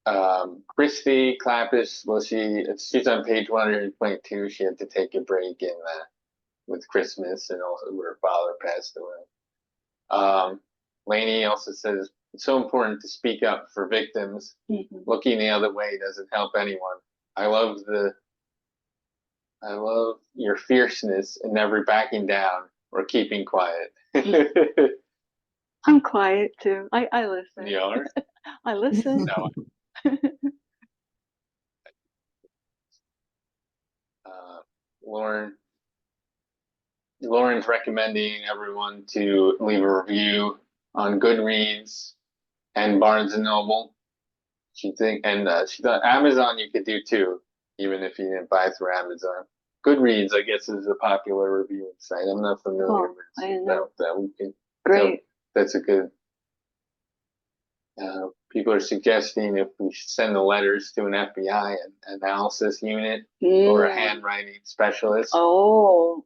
a Christy Clapis. Well, she's on page 122. She had to take a break in with Christmas, and also her father passed away. Lainey also says it's so important to speak up for victims. Mm-hmm. Looking the other way doesn't help anyone. I love your fierceness and never backing down or keeping quiet. I'm quiet too. I listen. You are? I listen. No. Lauren's recommending everyone to leave a review on Goodreads and Barnes and Noble. She thought Amazon you could do too, even if you didn't buy through Amazon. Goodreads, I guess, is a popular reviewing site. I'm not familiar with I didn't know. that. Great. That's a good. People are suggesting if we should send the letters to an FBI analysis unit or a handwriting specialist. Oh.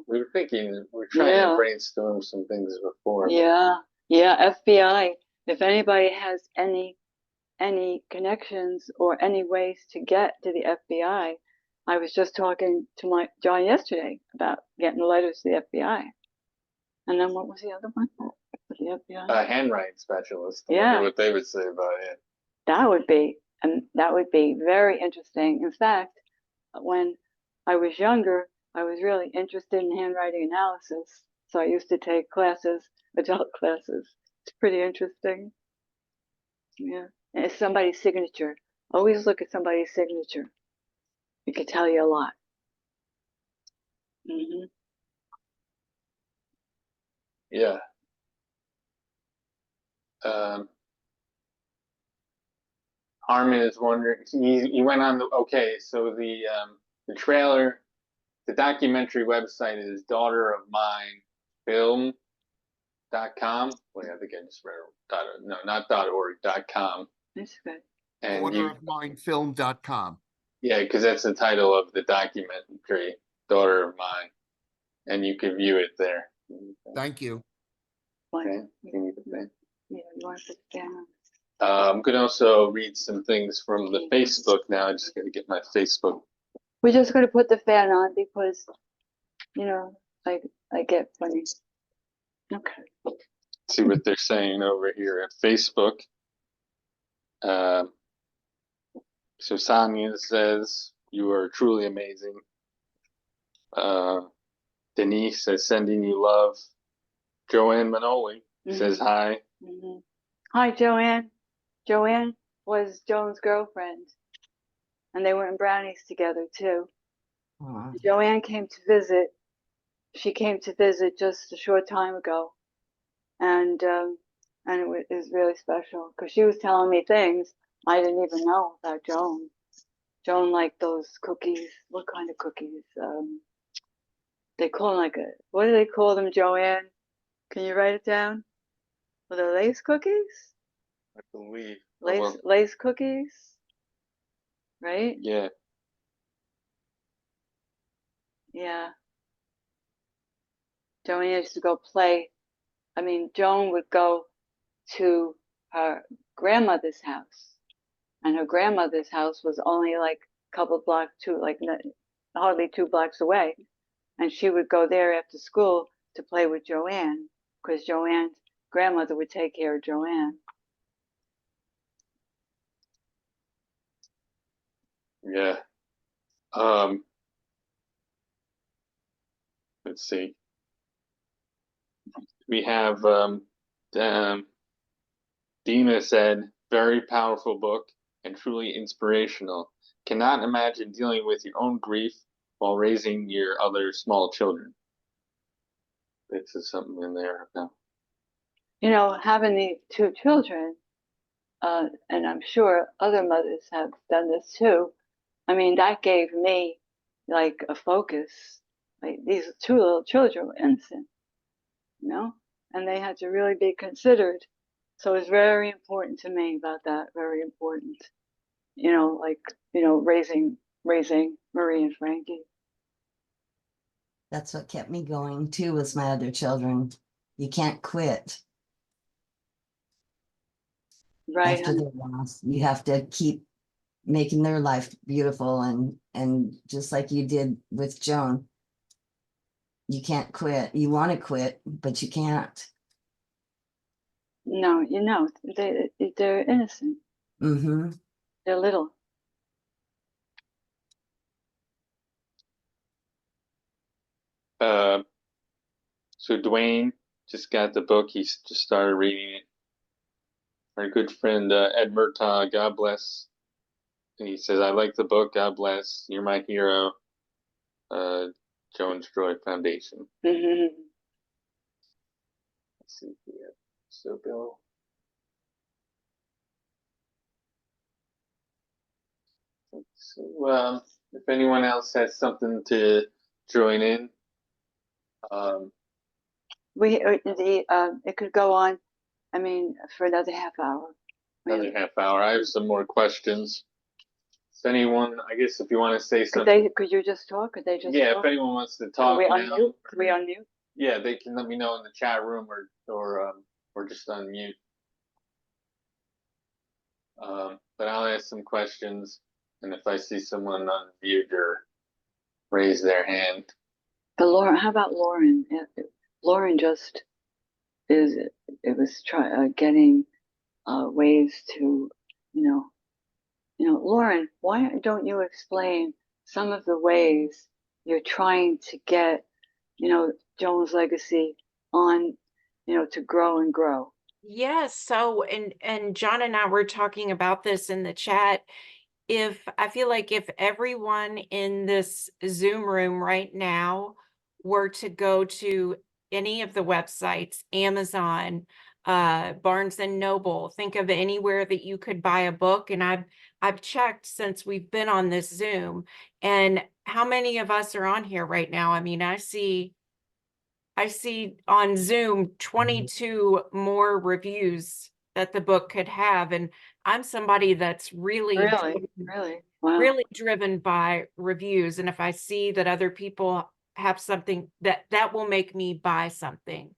We were thinking, we're trying to brainstorm some things before. Yeah. FBI. If anybody has any connections or any ways to get to the FBI, I was just talking to John yesterday about getting the letters to the FBI. And then what was the other one? For the FBI? A handwriting specialist. I Yeah. wonder what they would say about it. That would be very interesting. In fact, when I was younger, I was really interested in handwriting analysis. So I used to take classes, adult classes. It's pretty interesting. Yeah. And it's somebody's signature. Always look at somebody's signature. It can tell you a lot. Mm-hmm. Yeah. Harmon is wondering. He went on so the trailer, the documentary website is daughterofminefilm.com. Wait, I think I just read not .org, .com. That's good. And Orderofmindfilm.com. Yeah, because that's the title of the documentary, Daughter of Mine, and you can view it there. Thank you. Okay. Can you Yeah, you want to put the fan on? I'm gonna also read some things from the Facebook now. I just gotta get my Facebook. We're just gonna put the fan on because, you know, I get funny. Okay. See what they're saying over here at Facebook. So Sonia says, you are truly amazing. Denise says, sending you love. Joanne Manoli says hi. Mm-hmm. Hi, Joanne. Joanne was Joan's girlfriend, and they were in Brownies together too. Aw. Joanne came to visit. She came to visit just a short time ago, and it was really special because she was telling me things I didn't even know about Joan. Joan liked those cookies. What kind of cookies? They call them what do they call them, Joanne? Can you write it down? Were they lace cookies? I believe. Lace cookies, right? Yeah. Yeah. Joan used to go play. I mean, Joan would go to her grandmother's house, and her grandmother's house was only like a couple blocks, hardly 2 blocks away. And she would go there after school to play with Joanne because Joanne's grandmother would take care of Joanne. Yeah. Let's see. We have Dina said, very powerful book and truly inspirational. Cannot imagine dealing with your own grief while raising your other small children. This is something in there about. You know, having the 2 children, and I'm sure other mothers have done this too. I mean, that gave me like a focus. Like these 2 little children were innocent, you know, and they had to really be considered. So it's very important to me about that. Very important, you know, raising Marie and Frankie. That's what kept me going too, was my other children. You can't quit Right. after they're lost. You have to keep making their life beautiful, and just like you did with Joan, you can't quit. You want to quit, but you can't. No, you know, they're innocent. Mm-hmm. They're little. So Dwayne just got the book. He's just started reading it. Our good friend Ed Murtaugh, God bless. And he says, I like the book. God bless. You're my hero. Jones Joy Foundation. Mm-hmm. Let's see here. So Bill. So, if anyone else has something to join in, It could go on. I mean, for another half hour. another half hour. I have some more questions. If anyone, I guess, if you want to say something, Could you just talk? Could they just yeah. talk? If anyone wants to talk now, Could we unmute? yeah, they can let me know in the chat room or just unmute. But I'll ask some questions, and if I see someone unmute or raise their hand, How about Lauren? Lauren just it was getting ways to, Lauren, why don't you explain some of the ways you're trying to get, Joan's legacy on, to grow and grow? Yes. So, and John and I were talking about this in the chat. I feel like if everyone in this Zoom room right now were to go to any of the websites, Amazon, Barnes and Noble, think of anywhere that you could buy a book. And I've checked since we've been on this Zoom, and how many of us are on here right now? I mean, I see on Zoom 22 more reviews that the book could have. And I'm somebody that's really Wow. really driven by reviews. And if I see that other people have something that will make me buy something.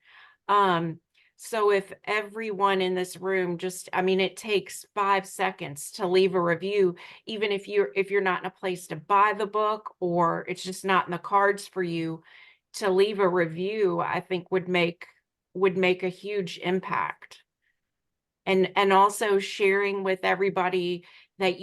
So if everyone in this room just, I mean, it takes 5 seconds to leave a review, even if you're not in a place to buy the book or it's just not in the cards for you, to leave a review, I think would make a huge impact. And also sharing with everybody that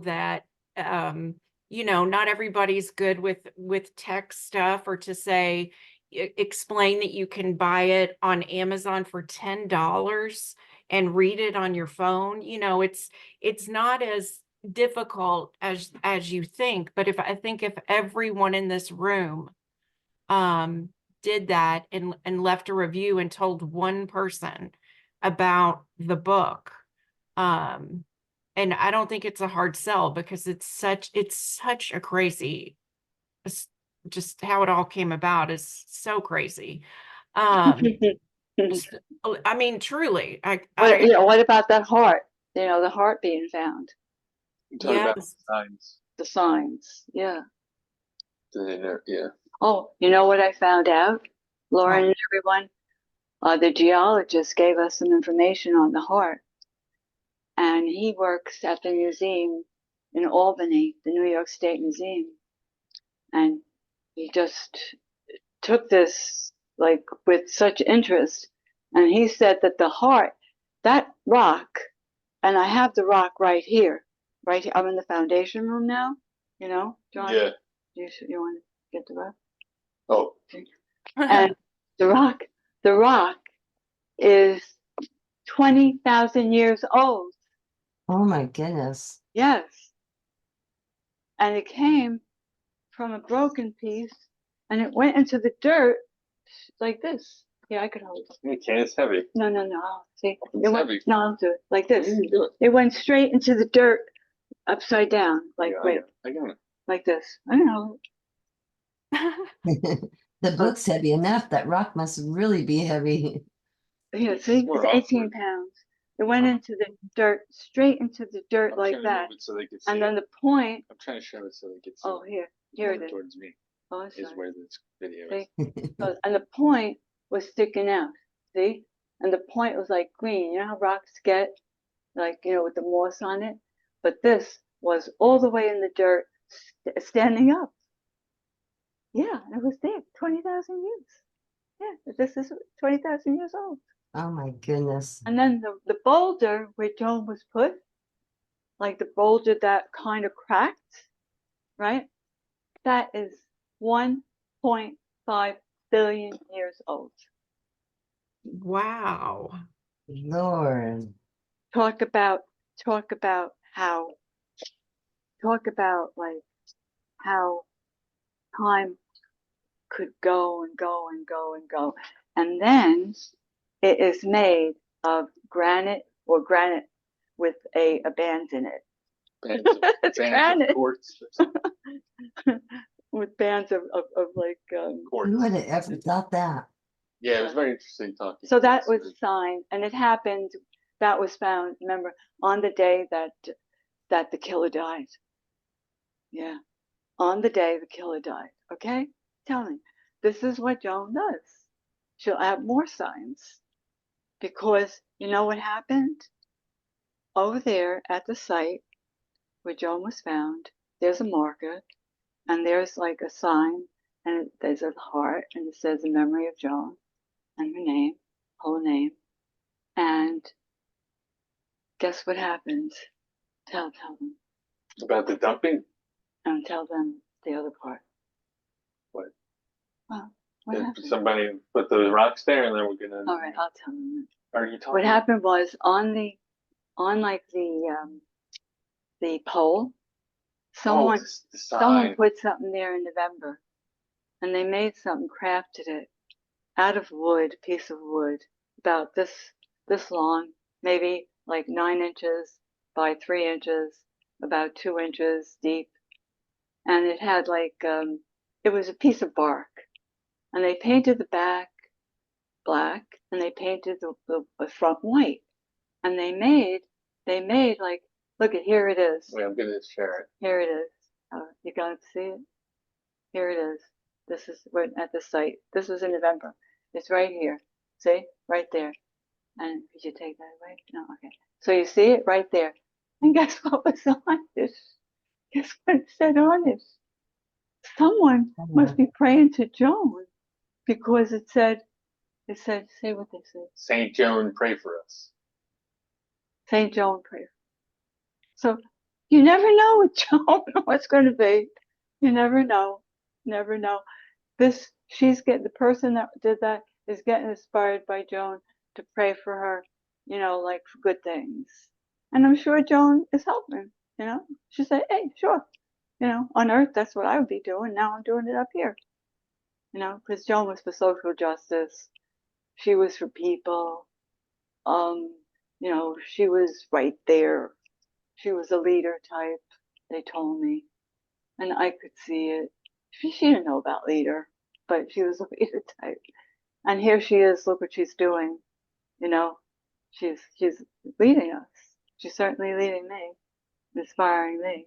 that not everybody's good with tech stuff, or to say explain that you can buy it on Amazon for $10 and read it on your phone. It's not as difficult as you think, but I think if everyone in this room did that and left a review and told one person about the book, and I don't think it's a hard sell, because it's such a crazy, just how it all came about is so crazy. I mean, truly, What about that heart? The heart being found, I'm talking about yes. signs. the signs. Yeah. Yeah. Oh, you know what I found out, Lauren and everyone? The geologist gave us some information on the heart, and he works at the museum in Albany, the New York State Museum, and he just took this like with such interest, and he said that the heart, that rock, and I have the rock right here, right here. I'm in the foundation room now, John. Yeah. You want to get the rock? Oh. And the rock is 20,000 years old. Oh my goodness. Yes. And it came from a broken piece, and it went into the dirt like this. Yeah, I could hold it. You can't, it's heavy. No. See, It's heavy. No, I'll do it like this. You do it. It went straight into the dirt, upside down, like Yeah, I got it. like this. I don't know. The book's heavy enough. That rock must really be heavy. Yeah, see, More it's 18 awkward. pounds. It went into the dirt, straight into the dirt I'm like trying to that. move it so they can see And it. then the point, I'm trying to show it so they can see oh, it. here More it is. towards me Oh, is sorry. where this video See? is. And the point was sticking out, see? And the point was like green. You know how rocks get, like, with the moss on it? But this was all the way in the dirt, standing up. Yeah, it was there, 20,000 years. Yeah, this is 20,000 years old. Oh my goodness. And then the boulder where Joan was put, like the boulder that kind of cracked, right? That is 1.5 billion years old. Wow. Lord. Talk about like how time could go and go and go and go. And then it is made of granite with a band in it. It's granite. Of quartz. With bands of like Quartz. Who would have ever thought that? Yeah, it was very interesting talking. so that was signed, and it happened, that was found, remember, on the day that the killer died. Yeah, on the day the killer died. Okay, tell me, this is what Joan does. She'll add more signs, because you know what happened over there at the site where Joan was found. There's a marker, and there's like a sign, and there's a heart, and it says in memory of Joan, and her name, whole name. And guess what happened? Tell them. About the dumping? And tell them the other part. What? Well, what That happened? somebody put the rocks there, and then we're gonna. All right, I'll tell them. Are you talking? What happened was on like the pole, someone put something there in November, and they made something, crafted it out of wood, piece of wood, about this long, maybe like 9 inches by 3 inches, about 2 inches deep, and it had like it was a piece of bark, and they painted the back black, and they painted the front white, and they made like, look at, here it is. Wait, I'm gonna share it. Here it is. You guys see it? Here it is. This is right at the site. This was in November. It's right here. See? Right there. And could you take that away? No, okay. So you see it right there. And guess what was on this? Guess what it said on this? Someone must be praying to Joan, because it said, say what they said. Saint Joan, pray for us. Saint Joan, pray. So you never know with Joan what's going to be. You never know. Never know. The person that did that is getting inspired by Joan to pray for her, like for good things. And I'm sure Joan is helping, She said, hey, sure. On earth, that's what I would be doing. Now I'm doing it up here. Because Joan was for social justice. She was for people. She was right there. She was a leader type, they told me. And I could see it. She didn't know about leader, but she was a leader type. And here she is, look what she's doing. She's leading us. She's certainly leading me, inspiring me.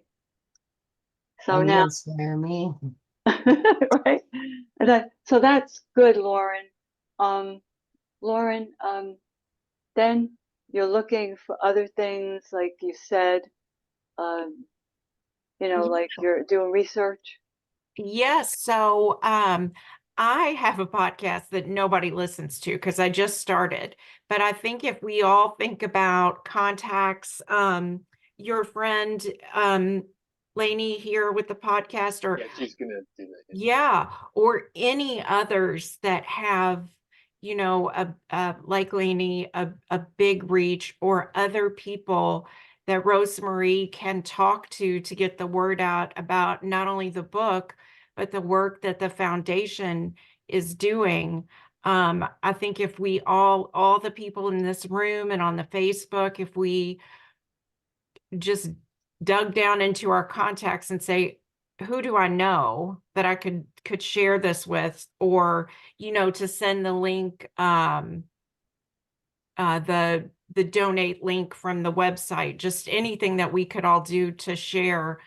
So And you now, inspire me. right? So that's good, Lauren. Lauren, then you're looking for other things, like you said, like you're doing research. Yes. So I have a podcast that nobody listens to because I just started. But I think if we all think about contacts, your friend Lainey here with the podcast, or Yeah, she's gonna do that. yeah, or any others that have, like Lainey, a big reach, or other people that Rosemarie can talk to get the word out about not only the book, but the work that the foundation is doing. I think if we all the people in this room and on the Facebook, if we just dug down into our contacts and say, who do I know that I could share this with, or, to send the link, the donate link from the website, just anything that we could all do to share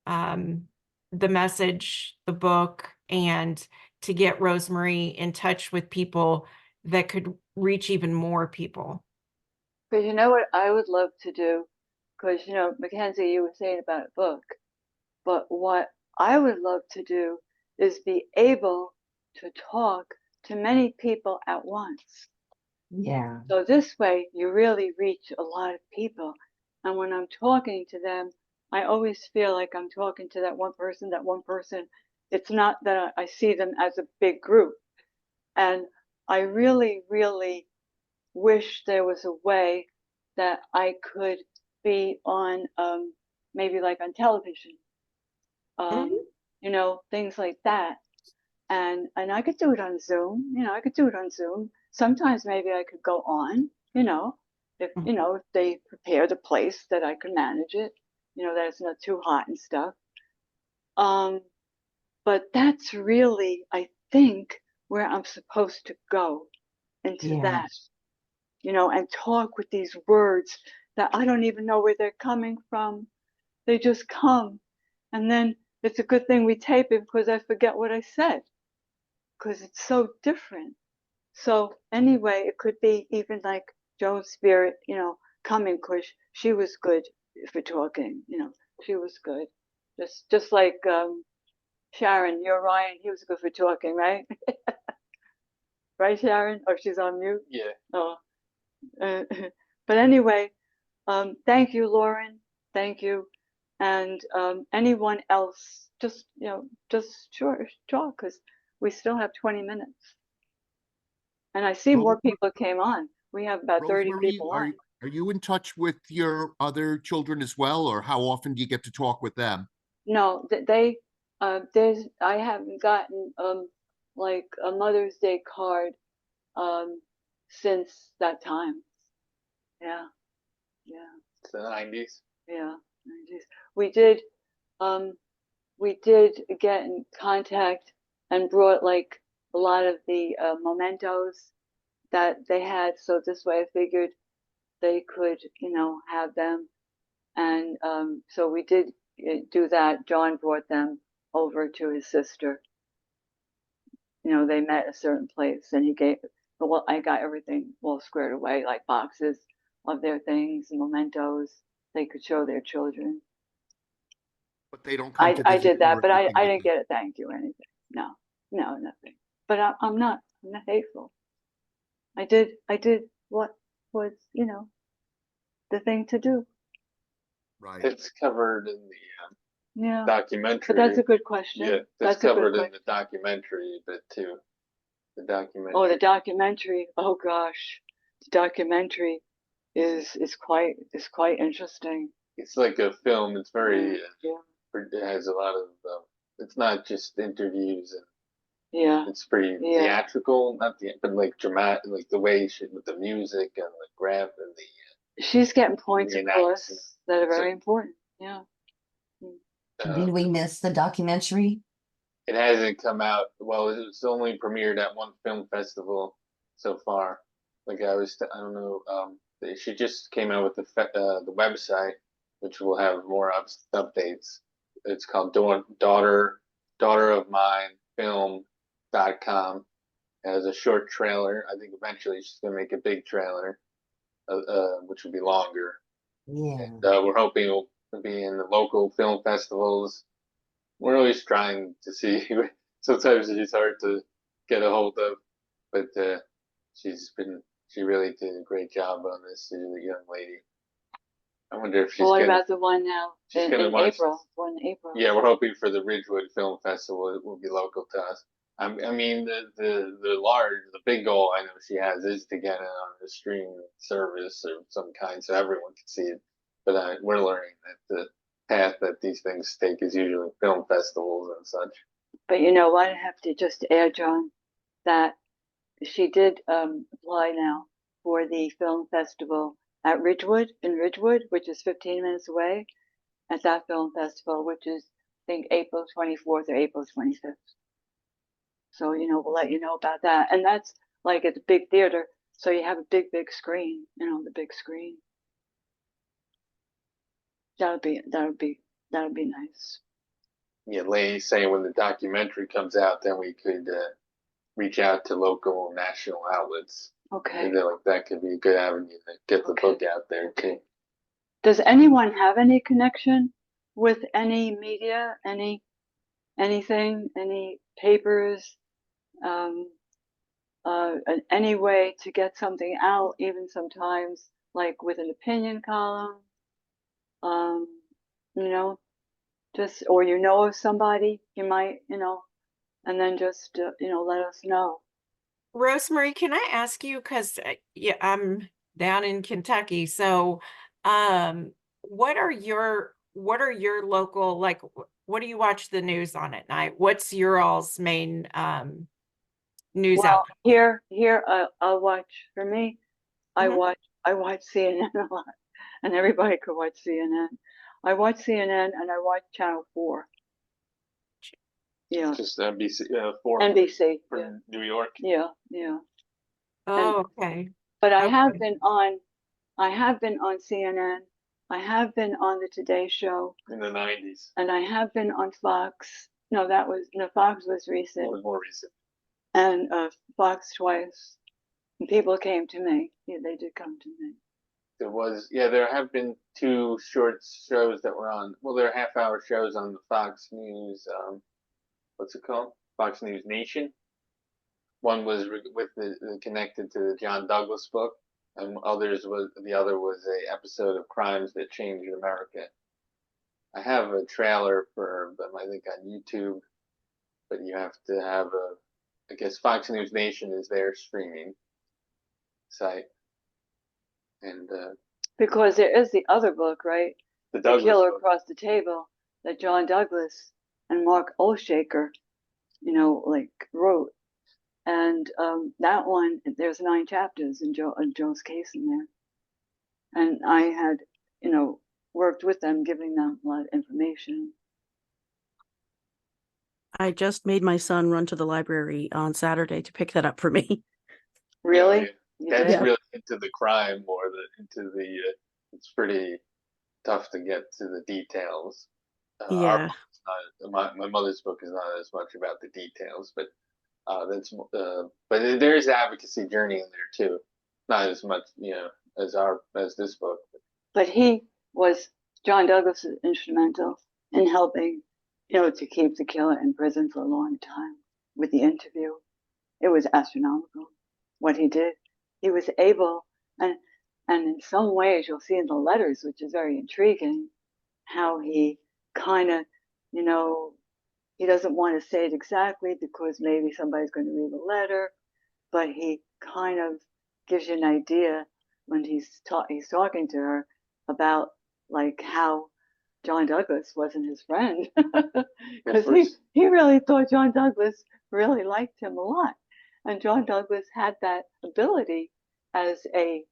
the message, the book, and to get Rosemarie in touch with people that could reach even more people. But you know what I would love to do? Because, Mackenzie, you were saying about a book, but what I would love to do is be able to talk to many people at once. Yeah. So this way you really reach a lot of people. And when I'm talking to them, I always feel like I'm talking to that one person. It's not that I see them as a big group. And I really, really wish there was a way that I could be on, maybe like on television, things like that. And I could do it on Zoom. I could do it on Zoom. Sometimes maybe I could go on, if they prepare the place that I could manage it, that it's not too hot and stuff. But that's really, I think, where I'm supposed to go, into that, and talk with these words that I don't even know where they're coming from. They just come. And then it's a good thing we tape it, because I forget what I said, because it's so different. So anyway, it could be even like Joan's spirit, coming, because she was good for talking, she was good. Just like Sharon, you're Ryan, he was good for talking, right? Right, Sharon? Or she's on mute? Yeah. Oh. But anyway, thank you, Lauren. Thank you. And anyone else, just sure, talk, because we still have 20 minutes. And I see more people came on. We have about 30 Rosemarie, people on. are you in touch with your other children as well, or how often do you get to talk with them? No, I haven't gotten like a Mother's Day card since that time. Yeah, yeah. It's the 90s. Yeah, 90s. We did get in contact and brought like a lot of the mementos that they had. So this way I figured they could, have them. And so we did do that. John brought them over to his sister. They met a certain place, and But well, I got everything all squared away, like boxes of their things, mementos they could show their children. But they don't come to the I did Zoom that, or but I anything like didn't that. get a thank you or anything. No, no, nothing. But I'm not hateful. I did what was, you know, the thing to do. Right. It's covered in the Yeah. documentary. But that's a good question. Yeah, That's it's a good covered in question. the documentary a bit too. The documentary. Oh, the documentary. Oh gosh. The documentary is quite interesting. It's like a film. It's very. Yeah. It has a lot of. It's not just interviews, and Yeah. it's pretty Yeah. theatrical. Not the, but like dramatic, like the way she with the music and the graph and the. She's getting points across reenactment. that are So, very important. Yeah. Did we miss the documentary? It hasn't come out. Well, it's only premiered at one film festival so far. Like I don't know. She just came out with the website, which will have more updates. It's called Daughter of Mine Film.com. It has a short trailer. I think eventually she's gonna make a big trailer, which will be longer. Yeah. And we're hoping it'll be in the local film festivals. We're always trying to see. Sometimes she's hard to get a hold of, but she really did a great job on this. She's a young lady. I wonder if she's Well, what gonna. about the one now She's in gonna watch. April? One in April. Yeah, we're hoping for the Ridgewood Film Festival. It will be local to us. I mean, the big goal I know she has is to get it on the streaming service of some kind, so everyone can see it. But we're learning that the path that these things take is usually film festivals and such. But you know what? I have to just add, John, that she did apply now for the film festival at Ridgewood, which is 15 minutes away, at that film festival, which is, I think, April 24th or April 25th. So, you know, we'll let you know about that. And that's like at the big theater. So you have a big screen, you know, the big screen. That would be nice. Yeah, Lainey's saying when the documentary comes out, then we could reach out to local and national outlets. Okay. And then, like, that could be a good avenue to get the book out there too. Does anyone have any connection with any media, anything, any papers, any way to get something out, even sometimes like with an opinion column, you know, just, or you know of somebody, you might, you know, and then just, you know, let us know. Rosemarie, can I ask you, because yeah, I'm down in Kentucky, so what are your local, like, what do you watch the news on at night? What's your all's main news Well, outlet? here, I'll watch, for me, I Mhm. watch CNN a lot, and everybody could watch CNN. I watch CNN and I watch Channel 4. Yeah. Just NBC, for NBC. for Yeah. New York. Yeah. Oh, okay. But I have Okay. been on CNN. I have been on the Today Show, In the 90s. and I have been on Fox. No, Fox was recent, It was more recent. and Fox twice. And people came to me. Yeah, they did come to me. There have been two short shows that were on. Well, they're half-hour shows on the Fox News. What's it called? Fox News Nation. One was connected to the John Douglas book, and the other was a episode of Crimes That Changed America. I have a trailer for them, I think, on YouTube, but you have to have I guess Fox News Nation is their streaming site, and Because there is the other book, right? the The Douglas Killer book. Across the Table, that John Douglas and Mark Olshaker, you know, like wrote. And that one, there's 9 chapters in Joe's case in there. And I had, you know, worked with them, giving them a lot of information. I just made my son run to the library on Saturday to pick that up for me. Really? Yeah. That's did? really into the crime more than into the. It's pretty tough to get to the details. Our Yeah. book is not, my mother's book is not as much about the details, but But there is advocacy journey in there too, not as much as this book. But John Douglas was instrumental in helping, to keep the killer in prison for a long time with the interview. It was astronomical what he did. He was able, and in some ways you'll see in the letters, which is very intriguing, how he kind of, he doesn't want to say it exactly because maybe somebody's going to read the letter, but he kind of gives you an idea when he's talking to her about like how John Douglas wasn't his friend, because he really thought John Douglas really liked him a lot, and John Douglas had that ability as a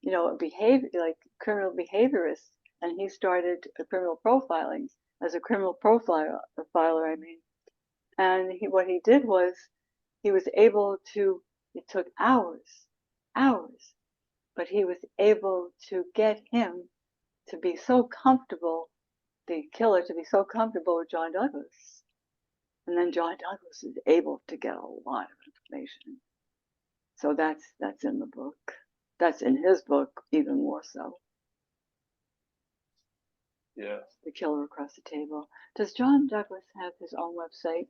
criminal behaviorist, and he started criminal profiling as a criminal profiler. I mean, and what he did was he was able to. It took hours, but he was able to get him to be so comfortable, the killer to be so comfortable with John Douglas. And then John Douglas is able to get a lot of information. So that's in the book. That's in his book even more so. Yeah. The Killer Across the Table. Does John Douglas have his own website?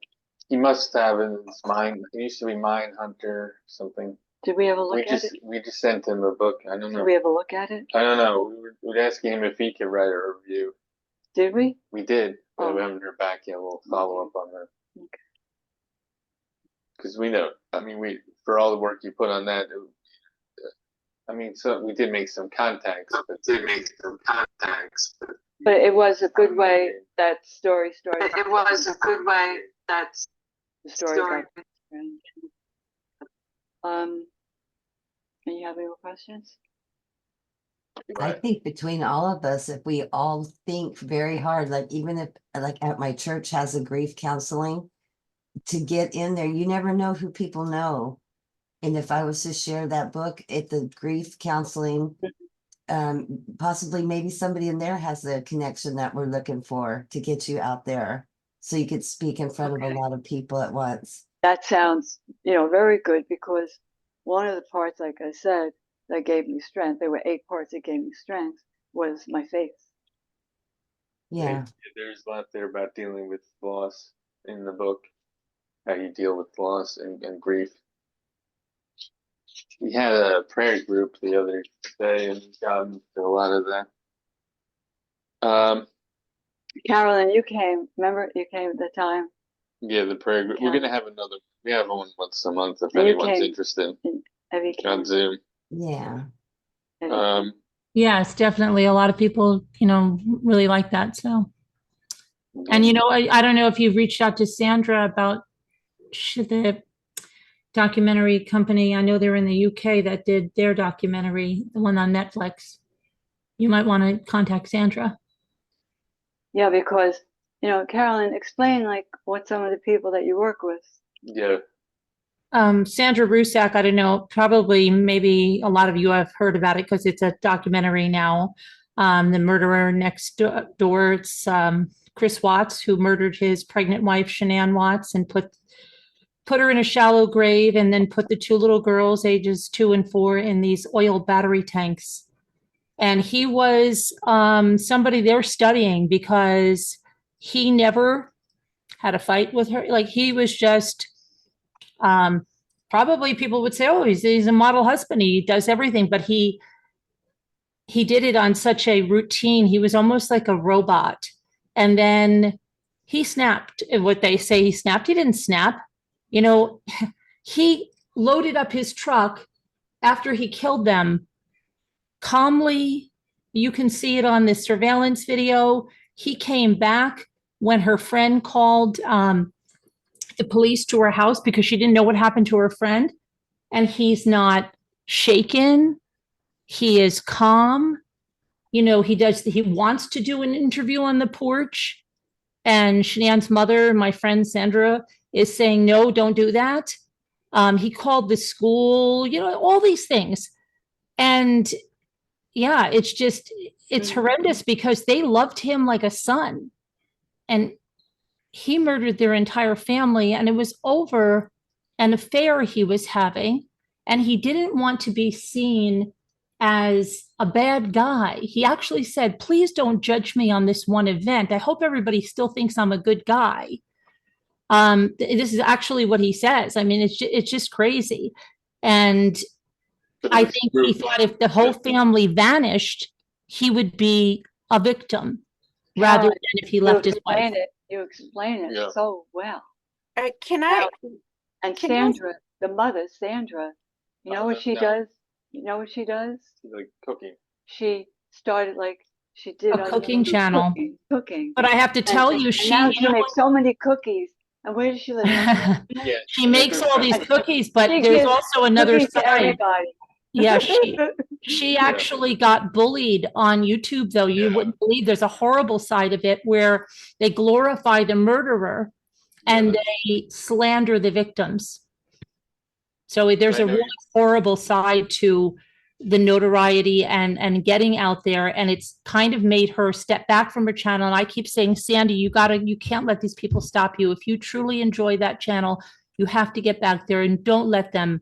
He must have in his mind. It used to be Mindhunter something. Did we ever look at it? We just sent him a book. I don't know. Did we ever look at it? I don't know. We were asking him if he could write a review. Did we? We did, but Oh. we haven't heard back yet. We'll follow up on that. Okay. Because we know. I mean, for all the work you put on that. So we did make some contacts. But it was a good way that story started. It was a good way that the story got. And you have any more questions? I think between all of us, if we all think very hard, like even if like at my church has a grief counseling, to get in there, you never know who people know. And if I was to share that book at the grief counseling, possibly maybe somebody in there has a connection that we're looking for to get you out there so you could speak in front of a lot of people at once. That sounds, very good, because one of the parts, like I said, that gave me strength, there were 8 parts that gave me strength, was my faith. Yeah. There's a lot there about dealing with loss in the book, how you deal with loss and grief. We had a prayer group the other day and got into a lot of that. Carolyn, you came. Remember, you came at the time. Yeah, the prayer group. Yeah. We're gonna have another. We have one once a month if And you anyone's came. interested Have you on came? Zoom. Yeah. Yes, definitely. A lot of people, really like that. So, and I don't know if you've reached out to Sandra about the documentary company. I know they're in the UK that did their documentary, the one on Netflix. You might want to contact Sandra. Yeah, because, Carolyn, explain what some of the people that you work with. Yeah. Sandra Rusak, I don't know, probably maybe a lot of you have heard about it because it's a documentary now. The Murderer Next Door. It's Chris Watts, who murdered his pregnant wife, Shanann Watts, and put her in a shallow grave, and then put the 2 little girls, ages 2 and 4, in these oil battery tanks. And he was somebody they're studying because he never had a fight with her. Like, he was just, probably people would say, oh, he's a model husband. He does everything, but he did it on such a routine. He was almost like a robot. And then he snapped. What they say, he snapped. He didn't snap. He loaded up his truck after he killed them calmly. You can see it on the surveillance video. He came back when her friend called the police to her house because she didn't know what happened to her friend. And he's not shaken. He is calm. He wants to do an interview on the porch. And Shanann's mother, my friend Sandra, is saying, no, don't do that. He called the school, all these things. And yeah, it's horrendous because they loved him like a son. And he murdered their entire family. And it was over an affair he was having, and he didn't want to be seen as a bad guy. He actually said, please don't judge me on this one event. I hope everybody still thinks I'm a good guy. This is actually what he says. I mean, it's just crazy. And I think he thought if the whole family vanished, he would be a victim rather Carolyn, than if he left his wife. You explain it Yeah. so well. Can I? And Can I- Sandra, the mother, Sandra, you know what she no. does? You know what she does? Like cooking. She started like she did A other cooking things, channel. Cooking. But I have to tell you, And now you she know makes so many cookies. And where does she live? Yeah. she makes all these cookies, but She there's gives also another cookies to side. everybody. Yeah, she actually got bullied on YouTube, though. You wouldn't believe there's a horrible side of it where they glorify the murderer and they slander the victims. So there's a really horrible side to the notoriety and getting out there, and it's kind of made her step back from her channel. And I keep saying, Sandy, you can't let these people stop you. If you truly enjoy that channel, you have to get back there and don't let them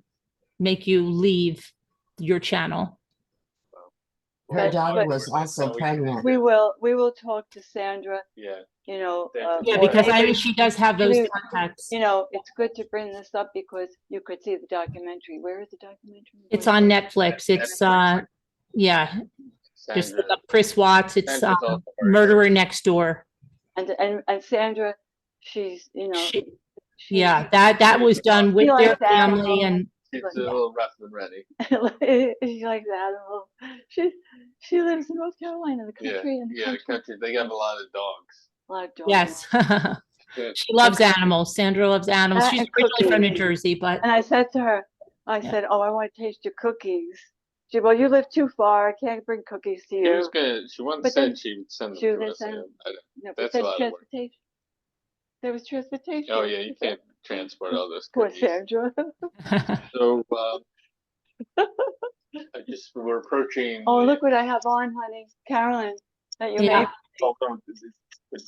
make you leave your channel. Her daughter was also pregnant. We will talk to Sandra. Yeah. You know, Yeah, because she does have those contacts. You know, it's good to bring this up because you could see the documentary. Where is the documentary? It's on Netflix. It's yeah. Just look up Chris Watts. It's Murderer Next Door. And Sandra, she's, you know, yeah, that was done with their family, and she's a little rough and ready. She likes animals. She lives in North Carolina, the country. The country. They got a lot of dogs. A lot of dogs. Yes. She loves animals. Sandra loves animals. She's originally from New Jersey, but. And I said to her, I said, oh, I want to taste your cookies. She said, well, you live too far. I can't bring cookies to you. She once said she would send them to us. That's a lot of work. There was transportation. Oh yeah, you can't transport all those Poor cookies. Sandra. So we're approaching. Oh, look what I have on, honey. Carolyn, that you made.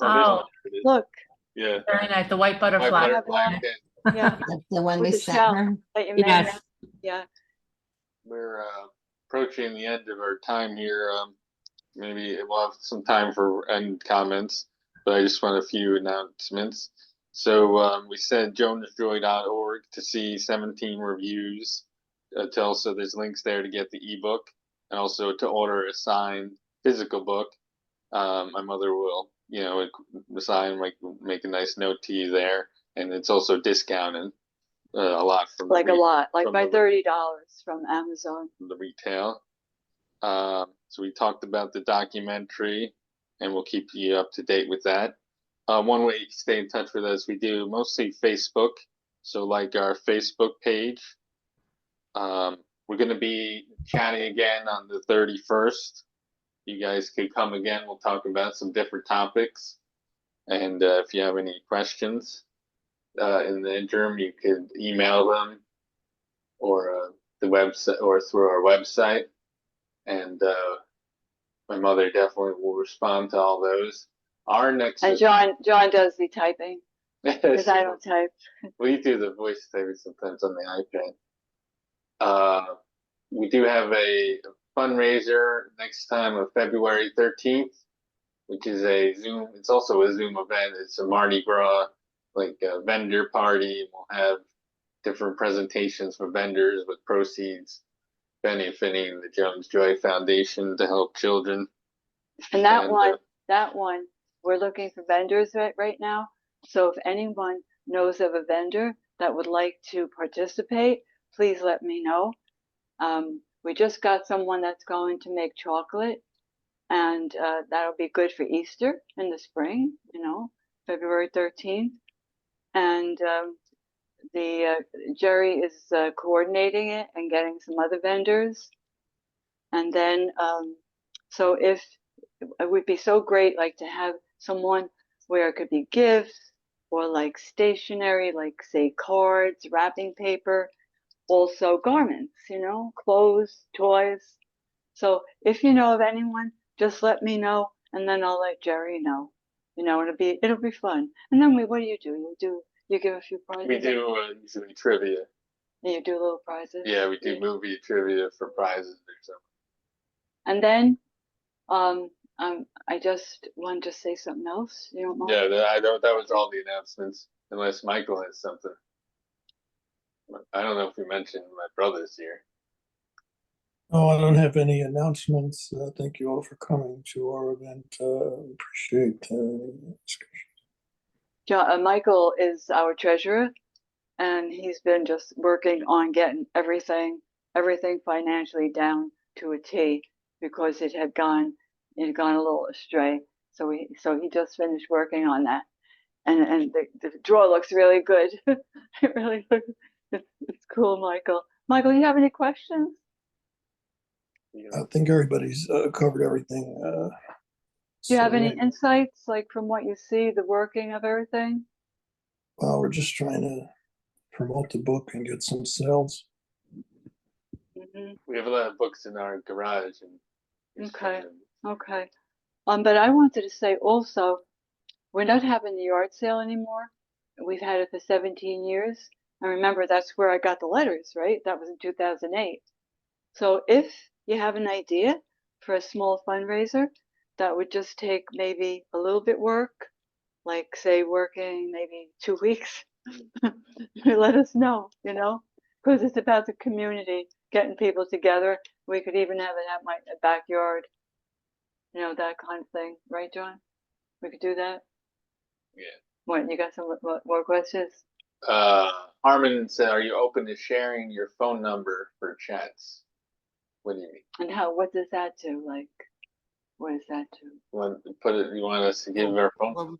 Oh, look. Yeah. Very nice. The white butterfly. Yeah. That's the one we sent her. Yes. Yeah. We're approaching the end of our time here. Maybe we'll have some time for end comments, but I just want a few announcements. So we said jonasjoy.org to see 17 reviews. Also, there's links there to get the ebook and also to order a signed physical book. My mother will, sign, make a nice note to you there, and it's also discounted a lot from like by $30 from Amazon. The retail. So we talked about the documentary, and we'll keep you up to date with that. One way you can stay in touch with us, we do mostly Facebook. So like our Facebook page. We're going to be chatting again on the 31st. You guys could come again. We'll talk about some different topics. And if you have any questions in the interim, you could email them or the website or through our website. And my mother definitely will respond to all those. Our next and John does the typing because I don't type. We do the voice typing sometimes on the iPad. We do have a fundraiser next time of February 13th, which is a Zoom. It's also a Zoom event. It's a Mardi Gras, like a vendor party. We'll have different presentations for vendors with proceeds benefiting the Jones Joy Foundation to help children. And that one, we're looking for vendors right now. So if anyone knows of a vendor that would like to participate, please let me know. We just got someone that's going to make chocolate, and that'll be good for Easter in the spring, February 13th. And Jerry is coordinating it and getting some other vendors. And then, so if it would be so great, like to have someone where it could be gifts or like stationery, like say cards, wrapping paper, also garments, clothes, toys. So if you know of anyone, just let me know, and then I'll let Jerry know. It'll be fun. And then what do? You give a few prizes. We do usually trivia. You do little prizes. Yeah, we do movie trivia for prizes or something. And then, I just wanted to say something else. You don't mind? Yeah, I don't. That was all the announcements, unless Michael has something. I don't know if we mentioned my brother's here. Oh, I don't have any announcements. Thank you all for coming to our event. Appreciate Michael is our treasurer, and he's been just working on getting everything financially down to a T, because it had gone a little astray. So he just finished working on that, and the drawer looks really good. It really looks, it's cool, Michael. Michael, you have any questions? I think everybody's covered everything. Do you have any so, insights, like from what you see, the working of everything? well, we're just trying to promote the book and get some sales. We have a lot of books in our garage, and Okay. But I wanted to say also, we're not having the yard sale anymore. We've had it for 17 years. And remember, that's where I got the letters, right? That was in 2008. So if you have an idea for a small fundraiser that would just take maybe a little bit work, like say working maybe 2 weeks, let us know, because it's about the community, getting people together. We could even have it at my backyard, that kind of thing, right, John? We could do that. Yeah. What, you got some more questions? Harmon said, "Are you open to sharing your phone number for chats?" What do you mean? And what does that do? Like, what does that do? You want us to give our phone? Well,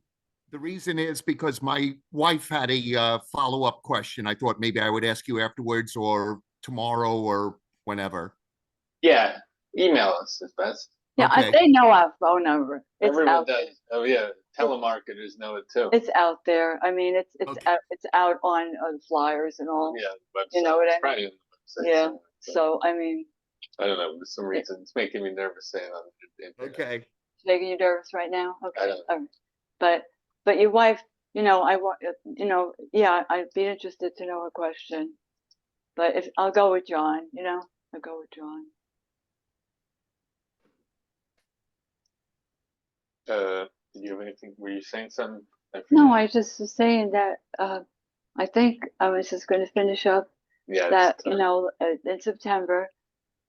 the reason is because my wife had a follow-up question. I thought maybe I would ask you afterwards or tomorrow or whenever. Yeah, email us is best. Yeah, Okay. they know our phone number. It's Everyone out does. there. Oh yeah, telemarketers know it too. It's out there. I mean, it's Okay. it's out on flyers and all. Yeah, the website. You know what I It's probably mean? on the website Yeah. somewhere, but So I mean, I don't know. For some reason, it's making me nervous saying on the internet. Okay. it's making you nervous right now. Okay. I don't know. All right. But your wife, I want, yeah, I'd be interested to know her question. But if I'll go with John, I'll go with John. Did you have anything? Were you saying something? No, I just was saying that I think I was just going to finish up that in September,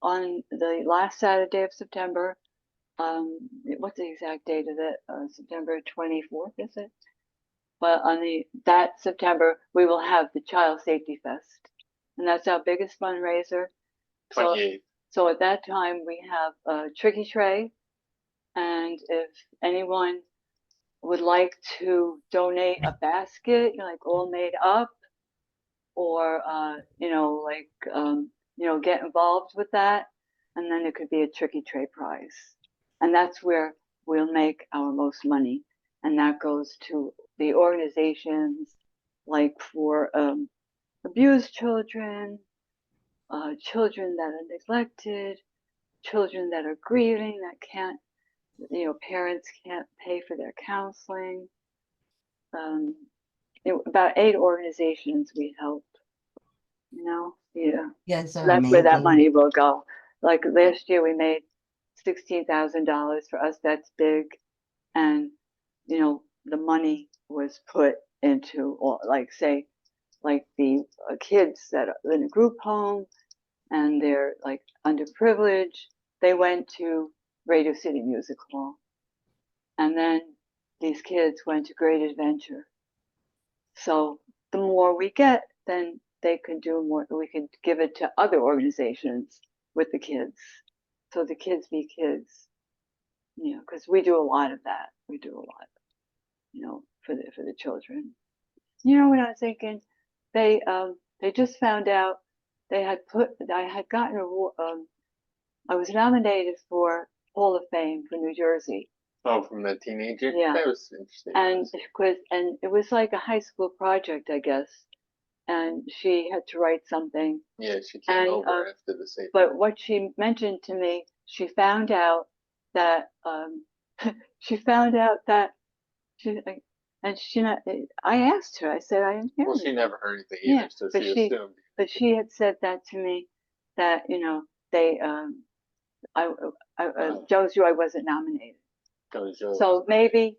on the last Saturday of September, what's the exact date of it? September 24th, is it? But on that September, we will have the Child Safety Fest, and that's our biggest fundraiser. 28th. So at that time, we have a tricky tray, and if anyone would like to donate a basket, like all made up, or get involved with that, and then it could be a tricky tray prize, and that's where we'll make our most money, and that goes to the organizations like for abused children, children that are neglected, children that are grieving, that can't, parents can't pay for their counseling. About 8 organizations we help. Yeah. Yes, are That's where that amazing. money will go. Like last year, we made $16,000. For us, that's big, and the money was put into, like the kids that are in a group home and they're like underprivileged. They went to Radio City Music Hall, and then these kids went to Great Adventure. So the more we get, then they could do more. We could give it to other organizations with the kids, so the kids be kids. Because we do a lot of that. We do a lot, for the children. You know what I was thinking? They just found out I had gotten I was nominated for Hall of Fame for New Jersey. Oh, from the teenager? Yeah. That was interesting. And it was like a high school project, I guess. And she had to write something. Yeah, she came over after the safety. But what she mentioned to me, she found out that And I asked her, I said, I didn't hear Well, she anything. never heard anything Yeah, either, so but she she- assumed. But she had said that to me, that, they, Joe's I wasn't nominated. So maybe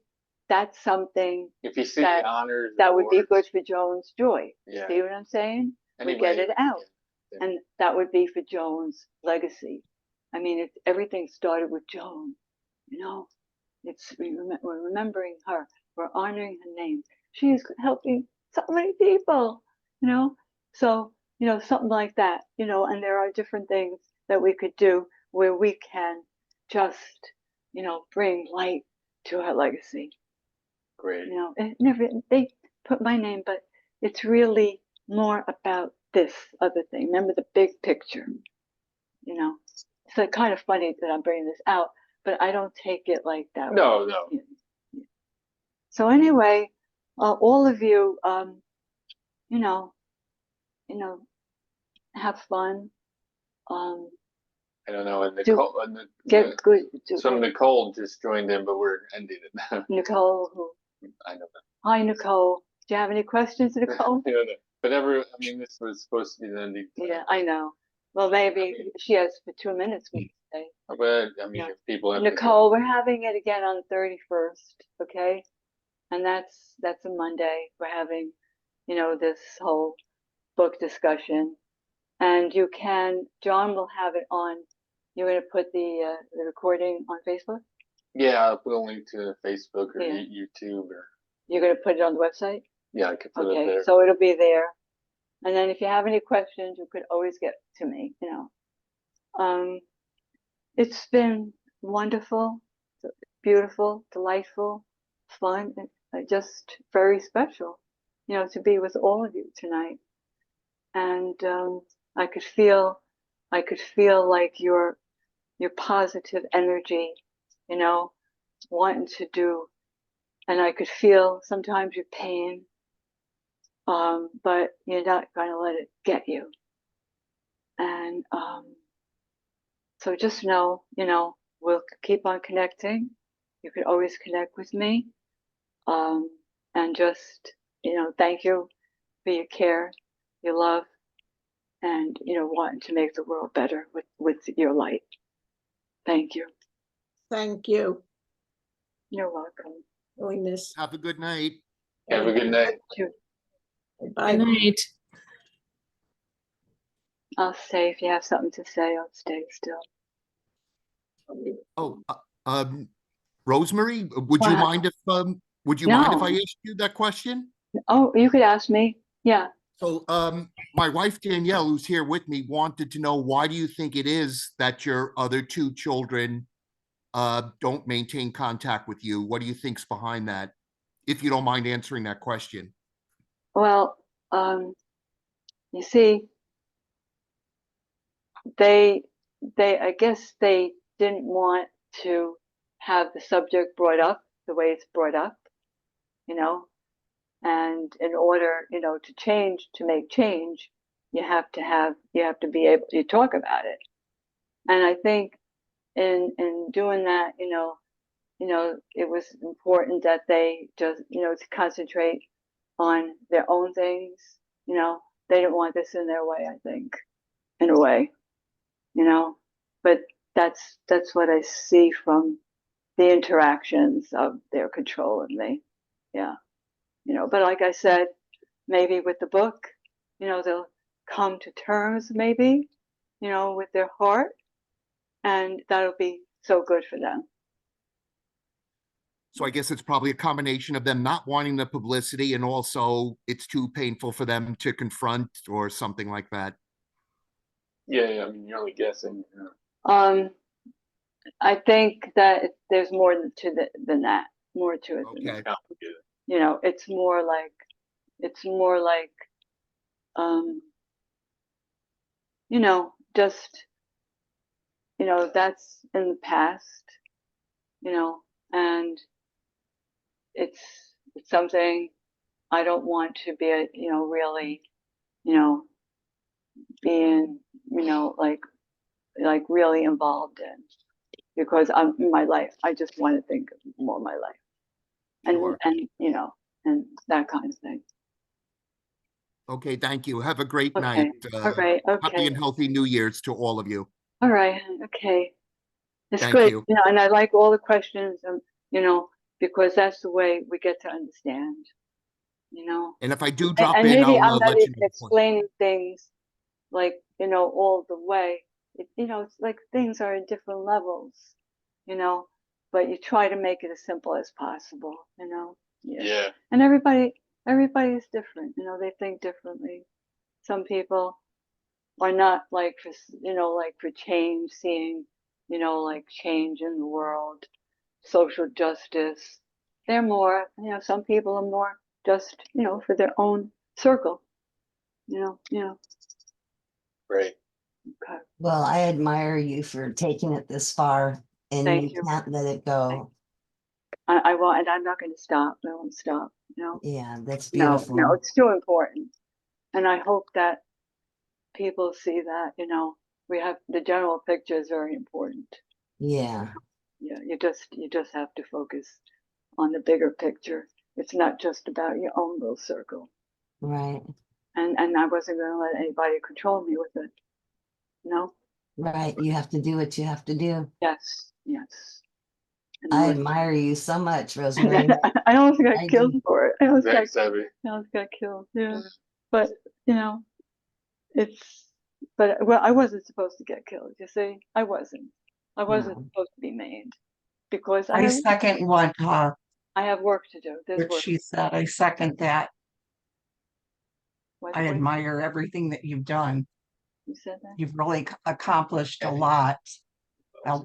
that's something if you see that- honors, that would be awards, good for Joan's joy. Yeah. See what I'm saying? We anyway, get it out. yeah. And that would be for Joan's legacy. I mean, everything started with Joan, we're remembering her. We're honoring her name. She's helping so many people, So, something like that, and there are different things that we could do where we can just, bring light to her legacy. Great. And never, they put my name, but it's really more about this other thing. Remember the big picture, It's like kind of funny that I'm bringing this out, but I don't take it like that. No. So anyway, all of you, have fun. I don't know. And Nicole, Get good. so Nicole just joined in, but we're ending it now. Nicole, who? I know that. Hi, Nicole. Do you have any questions, Nicole? But this was supposed to be the ending. Yeah, I know. Well, maybe she has for 2 minutes. We can say. But I mean, if people have Nicole, we're having it again on the 31st, okay? And that's a Monday. We're having, this whole book discussion, and John will have it on. You're going to put the recording on Facebook? Yeah, I'll put a link to Facebook or Yeah. YouTube, or You're going to put it on the website? yeah, I could put it Okay, there. so it'll be there. And then if you have any questions, you could always get to me, It's been wonderful, beautiful, delightful, fun, and just very special, to be with all of you tonight. And I could feel like your positive energy, wanting to do, and I could feel sometimes your pain, but you're not going to let it get you. And so just know, we'll keep on connecting. You could always connect with me. And just, thank you for your care, your love, and, wanting to make the world better with your light. Thank you. Thank you. You're welcome. Doing this. Have a good night. Have a good night. Bye. Good night. I'll stay. If you have something to say, I'll stay still. Oh, Rosemary, would you What? mind if mind if I No. asked you that question? Oh, you could ask me. Yeah. So, my wife Danielle, who's here with me, wanted to know, why do you think it is that your other two children don't maintain contact with you? What do you think's behind that? If you don't mind answering that question. Well, you see, I guess they didn't want to have the subject brought up the way it's brought up, and in order, to make change, you have to be able to talk about it. And I think in doing that, it was important that they just, to concentrate on their own things. They didn't want this in their way, I think, in a way, but that's what I see from the interactions of their control of me. Yeah. But like I said, maybe with the book, they'll come to terms maybe, with their heart, and that'll be so good for them. So I guess it's probably a combination of them not wanting the publicity, and also it's too painful for them to confront, or something like that. Yeah. I mean, you're only guessing. I think that there's more than that. More to it. Okay. It's more like, just, that's in the past, and it's something I don't want to be, really, being, like really involved in, because I'm in my life. I just want to think more of my life, and Sure. and and that kind of thing. Okay, thank you. Have a great Okay. night. All right. Happy Okay. and healthy New Year's to all of you. All right. Okay. It's Thank good. you. You know, and I like all the questions, you know, because that's the way we get to understand, you know. And if I do drop And in, maybe I'll I'm not let you know before. explaining things like, you know, all the way. You know, it's like things are at different levels, you know, but you try to make it as simple as possible, you know. Yeah. And everybody's different, you know, they think differently. Some people are not like for, you know, like for change, seeing, you know, like change in the world, social justice. They're more, you know, some people are more just, you know, for their own circle, you know. Great. Okay. Well, I admire you for taking it this far and Thank you you. can't let it go. I won't, and I'm not going to stop. I won't stop, you know. Yeah, that's No, beautiful. no, it's too important. And I hope that people see that, you know, we have the general picture is very important. Yeah, Yeah, you just have to focus on the bigger picture. It's not just about your own little circle. right, And I wasn't going to let anybody control me with it. No. right. You have to do what you have to do. Yes. Yes. And I was- admire you so much, Rosemary. I almost got I killed do. for it. I almost Thanks, Abby. got killed. Yeah. But you know, but well, I wasn't supposed to get killed. You see, I wasn't No. supposed to be made because I second what I have work to do. There's what work. she said. I second that. What, I what admire everything that you've done. you said that? You've really accomplished a lot.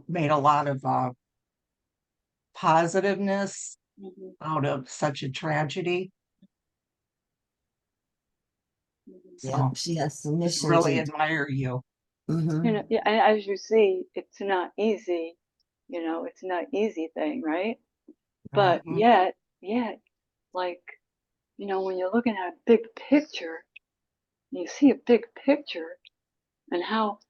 Made a lot of positiveness Mhm, out of such a tragedy. mhm. Yeah, So she has I submission really to. admire you. You know, yeah, and as you see, it's not easy. You know, it's not easy thing, right? But Mhm. yet, like, you know, when you're looking at a big picture, you see a big picture and how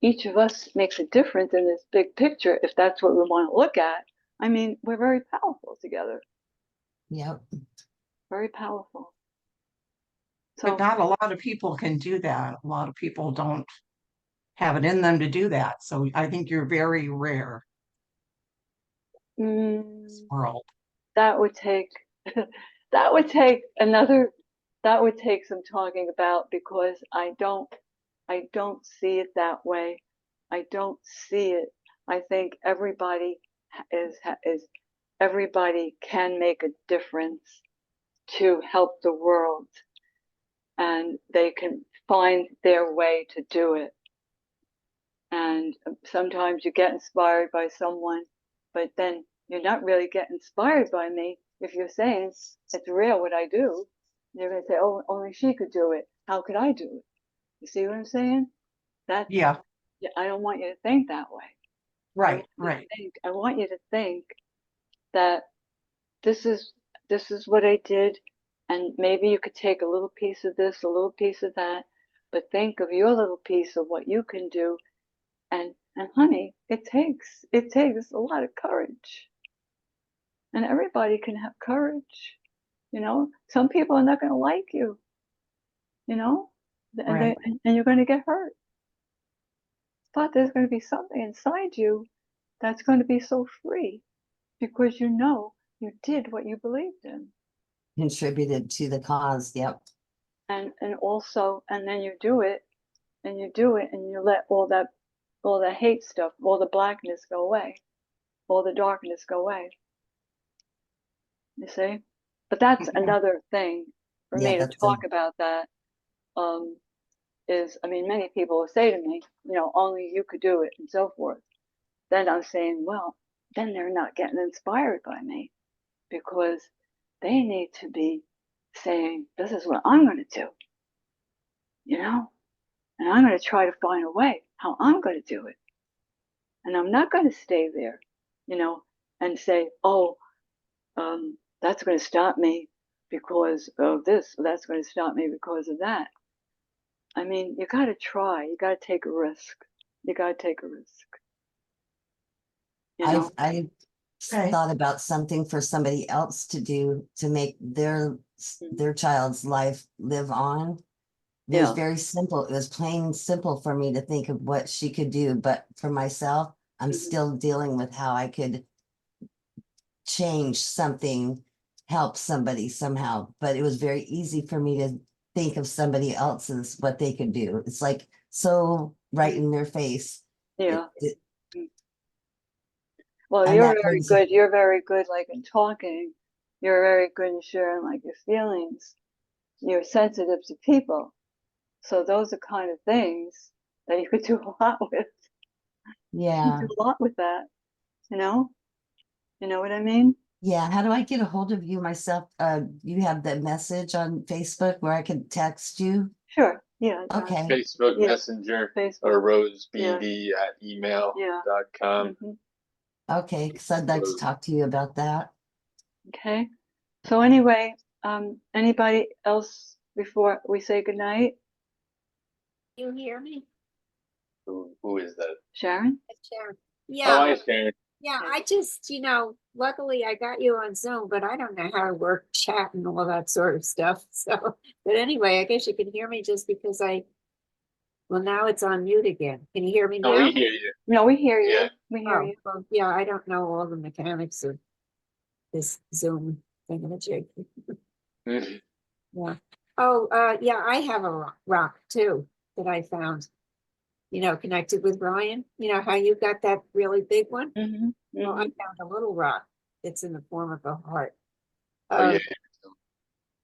each of us makes a difference in this big picture, if that's what we want to look at. I mean, we're very powerful together, Yep. very powerful. But So, not a lot of people can do that. A lot of people don't have it in them to do that. So I think you're very rare in this mm, world. that would take that would take another that would take some talking about because I don't see it that way. I don't see it. I think everybody is everybody can make a difference to help the world, and they can find their way to do it. And sometimes you get inspired by someone, but then you're not really getting inspired by me if you're saying it's real what I do. You're going to say, oh, only she could do it. How could I do it? You see what I'm saying? That's, Yeah, I don't want you to think that way. right, right. I want you to think that this is what I did, and maybe you could take a little piece of this, a little piece of that, but think of your little piece of what you can do. And honey, it takes a lot of courage, and everybody can have courage. You know, some people are not going to like you. You know, and Right. and you're going to get hurt. But there's going to be something inside you that's going to be so free because you know you did what you believed in. Contributed to the cause. Yep. And also, and then you do it, and you let all the hate stuff, all the blackness go away, all the darkness go away. You see? But that's another thing for Yeah, me to that's talk about that. Is, I mean, many people will say to me, you know, only you could do it and so forth. Then I'm saying, well, then they're not getting inspired by me because they need to be saying, this is what I'm going to do, you know, and I'm going to try to find a way how I'm going to do it. And I'm not going to stay there, you know, and say, oh, that's going to stop me because of this, or that's going to stop me because of that. I mean, you got to try. You got to take a risk. You got to take a risk. You know? I s- thought about something for somebody else to do to make their child's life live on. It was Yeah. very simple. It was plain simple for me to think of what she could do, but for myself, I'm Mhm. still dealing with how I could change something, help somebody somehow. But it was very easy for me to think of somebody else's what they could do. It's like so right in their face. Yeah. It- Well, and you're that very brings- good. You're very good, like in talking. You're very good in sharing, like your feelings. You're sensitive to people. So those are kind of things that you could do a lot with. yeah. You do a lot with that, you know? You know what I mean? Yeah, how do I get a hold of you myself? You have the message on Facebook where I can text you? Sure. Yeah. Okay. Facebook Yeah. Messenger Facebook. or rosebd@email.com. Yeah. Okay, because I'd like to talk to you about that. Okay. So anyway, anybody else before we say goodnight? You hear me? Who is that? Sharon? It's Sharon. Oh, Yeah, hi, Sharon. yeah, I just, luckily I got you on Zoom, but I don't know how to work chat and all that sort of stuff, so, but anyway, I guess you can hear me just because well, now it's on mute again. Can you hear me Oh, now? we hear you. No, we hear you. Yeah. We hear Oh, you. well, yeah, I don't know all the mechanics of this Zoom thingamajig. Mhm. Yeah. Oh, yeah, I have a rock too that I found, connected with Ryan. You know how you got that really big one? Mm-hmm. Well, I found a little rock. It's in the form of a heart. Oh, yeah.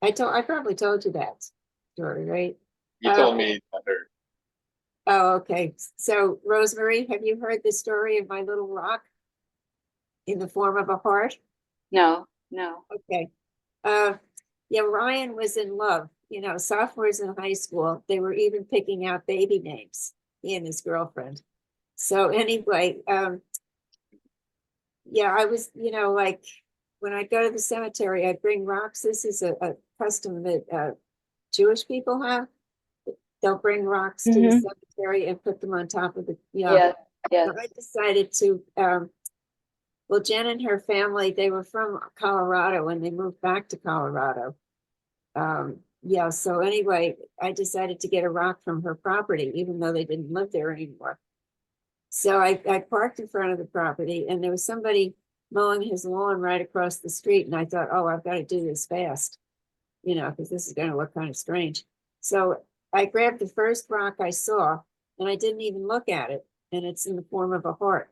I probably told you that story, right? You told me about her. Oh, okay. So, Rosemarie, have you heard the story of my little rock in the form of a heart? No, no. Okay. Yeah, Ryan was in love, sophomores in high school. They were even picking out baby names, he and his girlfriend. So anyway, yeah, I was, like when I go to the cemetery, I bring rocks. This is a custom that Jewish people have. They'll bring rocks to the cemetery and put them on top of the, Yes, yes. So I decided to, well, Jen and her family, they were from Colorado and they moved back to Colorado. Yeah, so anyway, I decided to get a rock from her property, even though they didn't live there anymore. So I parked in front of the property and there was somebody mowing his lawn right across the street. And I thought, oh, I've got to do this fast, because this is going to look kind of strange. So I grabbed the first rock I saw and I didn't even look at it. And it's in the form of a heart.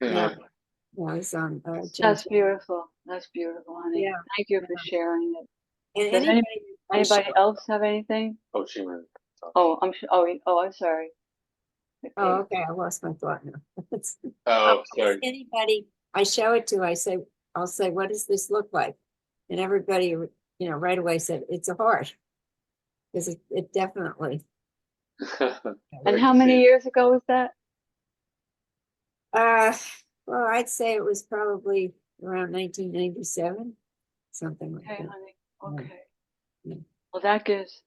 Yeah. Yeah, it's on. That's beautiful. That's beautiful, honey. Yeah. Thank you for sharing it. And Does anybody else have anything? Oh, she went. Oh, I'm sorry. Oh, okay. I lost my thought now. Oh, sorry. Anybody I show it to, I'll say, what does this look like? And everybody, right away said, it's a heart. Because it definitely. And how many years ago was that? Well, I'd say it was probably around 1997, something like Okay, that. honey. Okay. Yeah. Well, that gives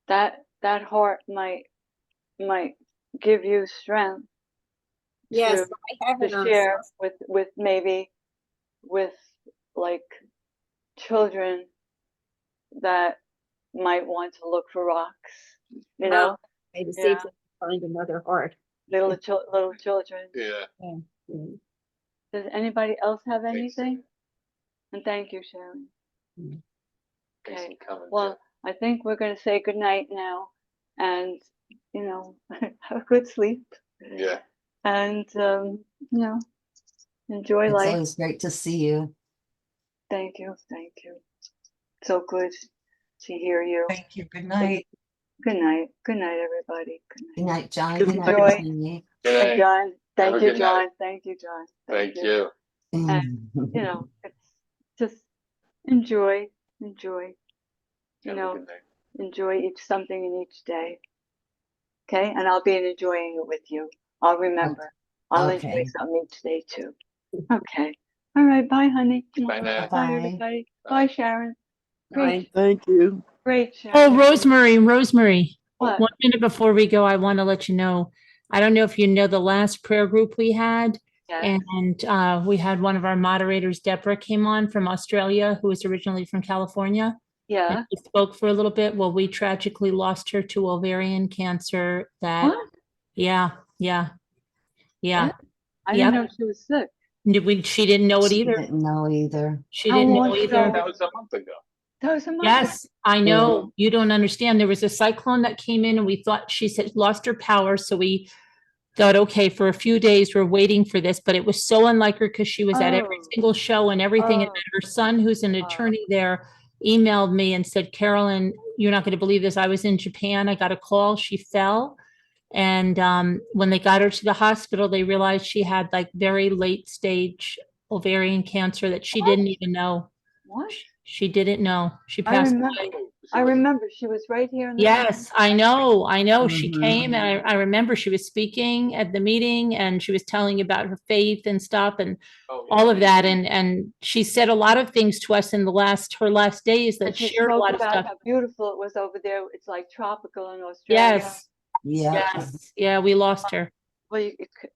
that heart might give you strength Yes, to, I have to it on share with maybe with like children that might want to look for rocks, you know? to see if they can find another heart. Little children. Yeah. Yeah. Does anybody else have Thanks. anything? And thank you, Sharon. Thanks Okay. for coming. Well, I think we're going to say goodnight now, and have a good sleep, Yeah. and enjoy It's life. always great to see you. Thank you. So good to hear you. Thank you. Good night. Good night. Good night, everybody. Good night, John. Good Good night, night. Jeannie. Good And night. John, Have thank a you, good John. night. Thank you, John. Thank you. And it's just enjoy. Have a good night. Enjoy something in each day. Okay, and I'll be enjoying it with you. I'll remember. I'll enjoy Okay. something each day too. Okay. All right. Bye, honey. Bye now. Bye, Bye. everybody. Bye, Sharon. Great. Thank you. Great, Sharon. Oh, Rosemary, What? 1 minute before we go, I want to let you know, I don't know if you know the last prayer group we had. Yeah. And we had one of our moderators, Deborah, came on from Australia, who was originally from California. Yeah. And she spoke for a little bit. Well, we tragically lost her to ovarian cancer. That, What? yeah, yeah, yeah. What? I Yep. didn't know she was sick. She didn't know it She either. didn't know either. She How didn't know long either. ago? That was a month ago. That was a month. Yes, I know. You don't understand. There was a cyclone that came in and we thought she said lost her power. So we thought, okay, for a few days, we're waiting for this, but it was so unlike her because she was at every Oh. single show and everything. And Oh. then her son, who's an attorney there, emailed me and said, Carolyn, you're not going to believe this. I was in Japan. I got a call. She fell. And when they got her to the hospital, they realized she had like very late stage ovarian cancer that she didn't even know. What? She didn't know. She I passed remember. away. I remember she was right here in the Yes, I know. I know. She Mhm. came and I remember she was speaking at the meeting and she was telling about her faith and stuff and all of that. And she said a lot of things to us in her last days that And she shared a spoke lot of about stuff. how beautiful it was over there. It's like tropical in Australia. Yes, Yeah. yes. Yeah, we lost her. Well,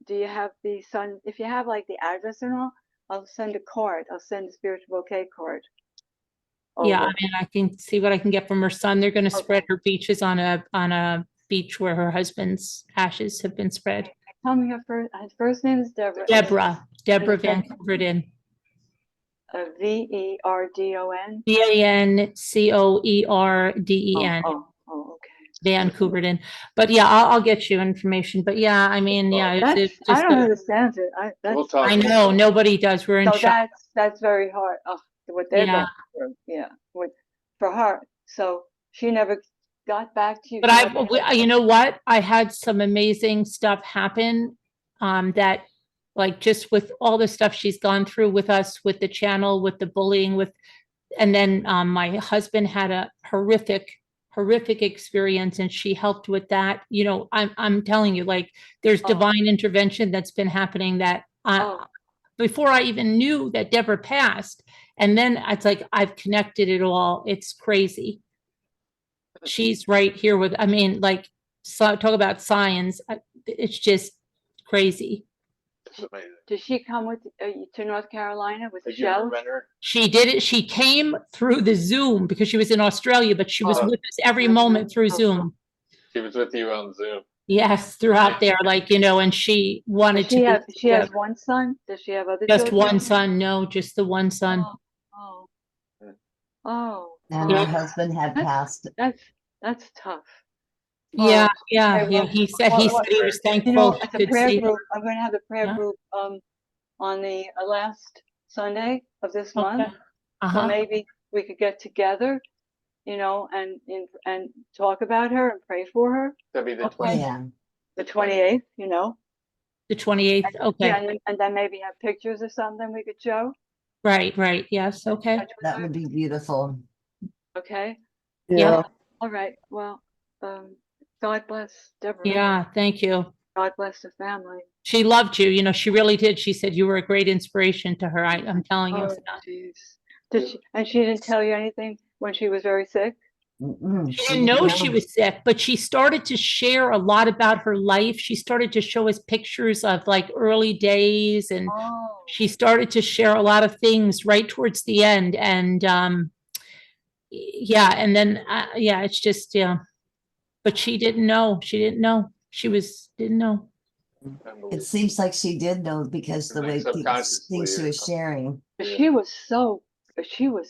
do you have the son? If you have like the address and all, I'll send a card. I'll send a spiritual bouquet card. Yeah, I over. mean, I can see what I can get from her son. They're going to spread her beaches on a beach where her husband's ashes have been spread. Tell me her first name is Deborah. Deborah Van Coverden. Verdon. Vancoverden. Oh, okay. Van Coverden. But yeah, I'll get you information. But yeah, I mean, yeah, it's I just, don't understand it. We'll talk. I know, nobody does. We're in So shock. that's very hard. Oh, what they're Yeah. going through. Yeah. For her. So she never got back to you. But you know what? I had some amazing stuff happen, that like just with all the stuff she's gone through with us, with the channel, with the bullying, and then my husband had a horrific experience and she helped with that. You know, I'm telling you, like there's divine intervention that's been happening that before I even knew that Deborah passed. And then it's like I've connected it all. It's crazy. She's right here with, I mean, like, talk about science. It's just crazy. Did she come with to North Carolina with Michelle? She did it. She came through the Zoom because she was in Australia, but she was with us every moment through Zoom. She was with you on Zoom. Yes, throughout there, like, you know, and she wanted to. She has one son. Does she have other Just children? one son. No, just the one son. Oh. And her husband had passed. That's tough. Yeah, Oh, yeah, okay, yeah. well, He said he was thankful. You know, he at the could prayer see group, her. I'm going to have the prayer Yeah. group on the last Sunday of this month. Uh-huh. So maybe we could get together, you know, and talk about her and pray for her. That'd be the Yeah. The 28th, you know. The 28th. Okay. Yeah, and then maybe have pictures or something we could show. Right. Yes. Okay. That would be beautiful. Okay. Yeah. All right. Well, God bless Deborah. Yeah. Thank you. God bless the family. She loved you. You know, she really did. She said you were a great inspiration to her. I'm telling you. Oh, jeez. She didn't tell you anything when she was very sick? She didn't know she was sick, but she started to share a lot about her life. She started to show us pictures of like early days, and she started to share a lot of things right towards the end. And yeah, and then yeah, it's just but she didn't know. She didn't know. Didn't know. It seems like she did know because the way things she was sharing. She was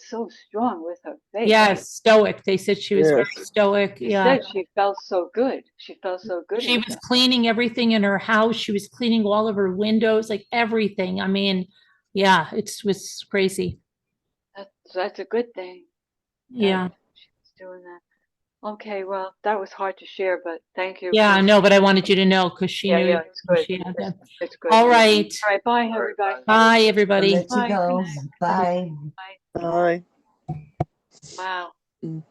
so strong with her faith. Yes, stoic. They said she was very stoic. She said she felt so good. She felt so good. She was cleaning everything in her house. She was cleaning all of her windows, like everything. I mean, yeah, it was crazy. That's a good thing. Yeah. She was doing that. Okay, well, that was hard to share, but thank you. Yeah, I know, but I wanted you to know because she knew. Yeah, it's good. She had them. It's good. All right. All right, bye, everybody. Bye, everybody. Let you go. Bye. Bye. Wow. Were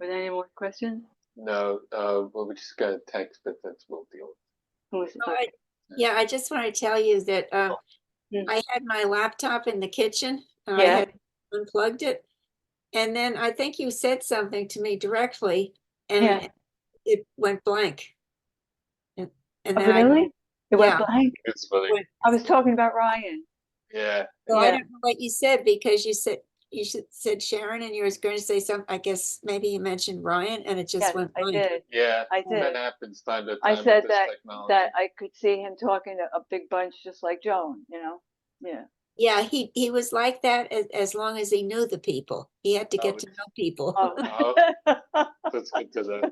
there any more questions? No, well, we just got a text, but that's we'll deal with. I just want to tell you that I had my laptop in the kitchen and I Yeah. had unplugged it. And then I think you said something to me directly and it went blank. And then Really? It went Yeah. blank. It's funny. I was talking about Ryan. Yeah. So I Yeah. don't know what you said because you said Sharon and you was going to say something. I guess maybe you mentioned Ryan and it just Yes, went I blank. did. Yeah. I That did. happens time to time I with said this that technology. I could see him talking to a big bunch just like Joan, you know? Yeah. Yeah, he was like that as long as he knew the people. He had to Oh, get to know people. Oh. That's good to know.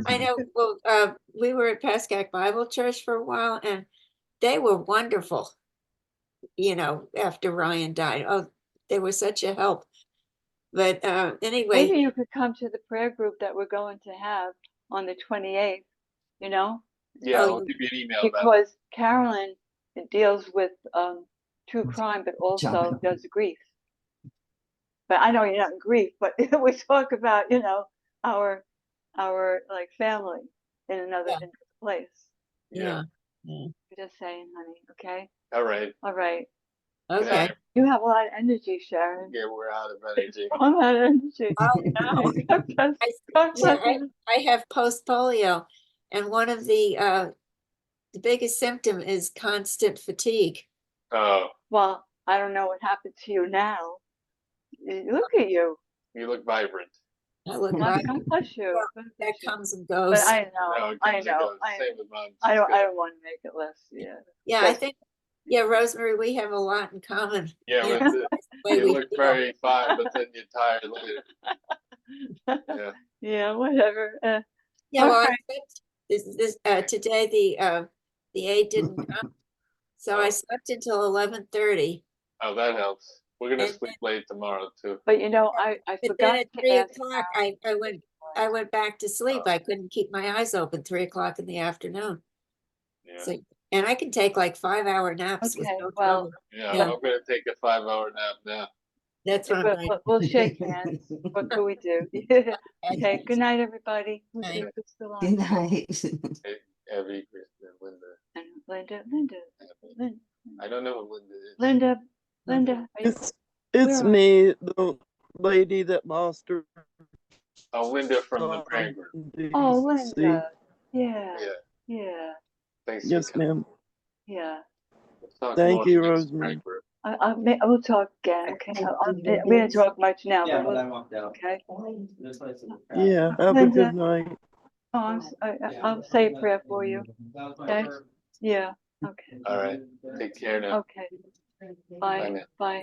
I know, well, we were at Pascack Bible Church for a while and they were wonderful. You know, after Ryan died. Oh, they were such a help. But anyway, Maybe you could come to the prayer group that we're going to have on the 28th, you know? Yeah, Oh, I'll give you an email about Because Carolyn deals with true crime, but also John. does grief. But I know you're not in grief, but we talk about, you know, our like family in another Yeah. place. yeah. I'm just saying, honey, okay? All right. All right. Okay. You have a lot of energy, Sharon. Yeah, we're out of energy. I'm out of energy. Oh, no. God Yeah, bless you. I have post polio and one of the biggest symptom is constant fatigue. Oh, Well, I don't know what happened to you now. Look at you. you look vibrant. I look God like bless you. Well, God that bless you. comes and But goes. No, I it know, comes and goes. Same with mom. I She's don't good. want to make it less. Yeah. Yeah, I But- think, yeah, Rosemary, we have a lot in common. Yeah, You but know, that's the way you we look feel. very fine, but then you're tired later. Yeah. Yeah, whatever. Yeah, well, Okay. I slept today the aide didn't come, so I Oh. slept until 11:30. Oh, that helps. We're gonna And sleep late tomorrow too. But you know, I But then forgot at to 3 ask. o'clock, I went back to sleep. I couldn't keep my eyes open 3 o'clock in the afternoon. Yeah. So, and I can take like 5-hour naps with Okay, no well, trouble. Yeah, Yeah. I'm gonna take a 5-hour nap now. That's what I'm going to We'll shake hands. What can we do? Okay, good night, everybody. We'll see Night. who's still Good on. night. Hey, Evie, Kristen, Linda. And Linda. Abby. I don't know what Linda, is. Linda. Are you, It's where are me, the lady that lost her Oh, Linda from the son prayer group. in Oh, DC. Linda. Yeah. Yeah. Yeah. Thanks Yes, for coming. ma'am. Yeah. We'll talk Thank more you, next Rosemary. prayer group. We'll talk again. Okay. We didn't talk much now, but we'll, okay. Yeah, have a Linda. good night. Oh, I'll say a prayer for you. Okay. Yeah. Okay. All right. Take care now. Okay. Bye. now. Bye.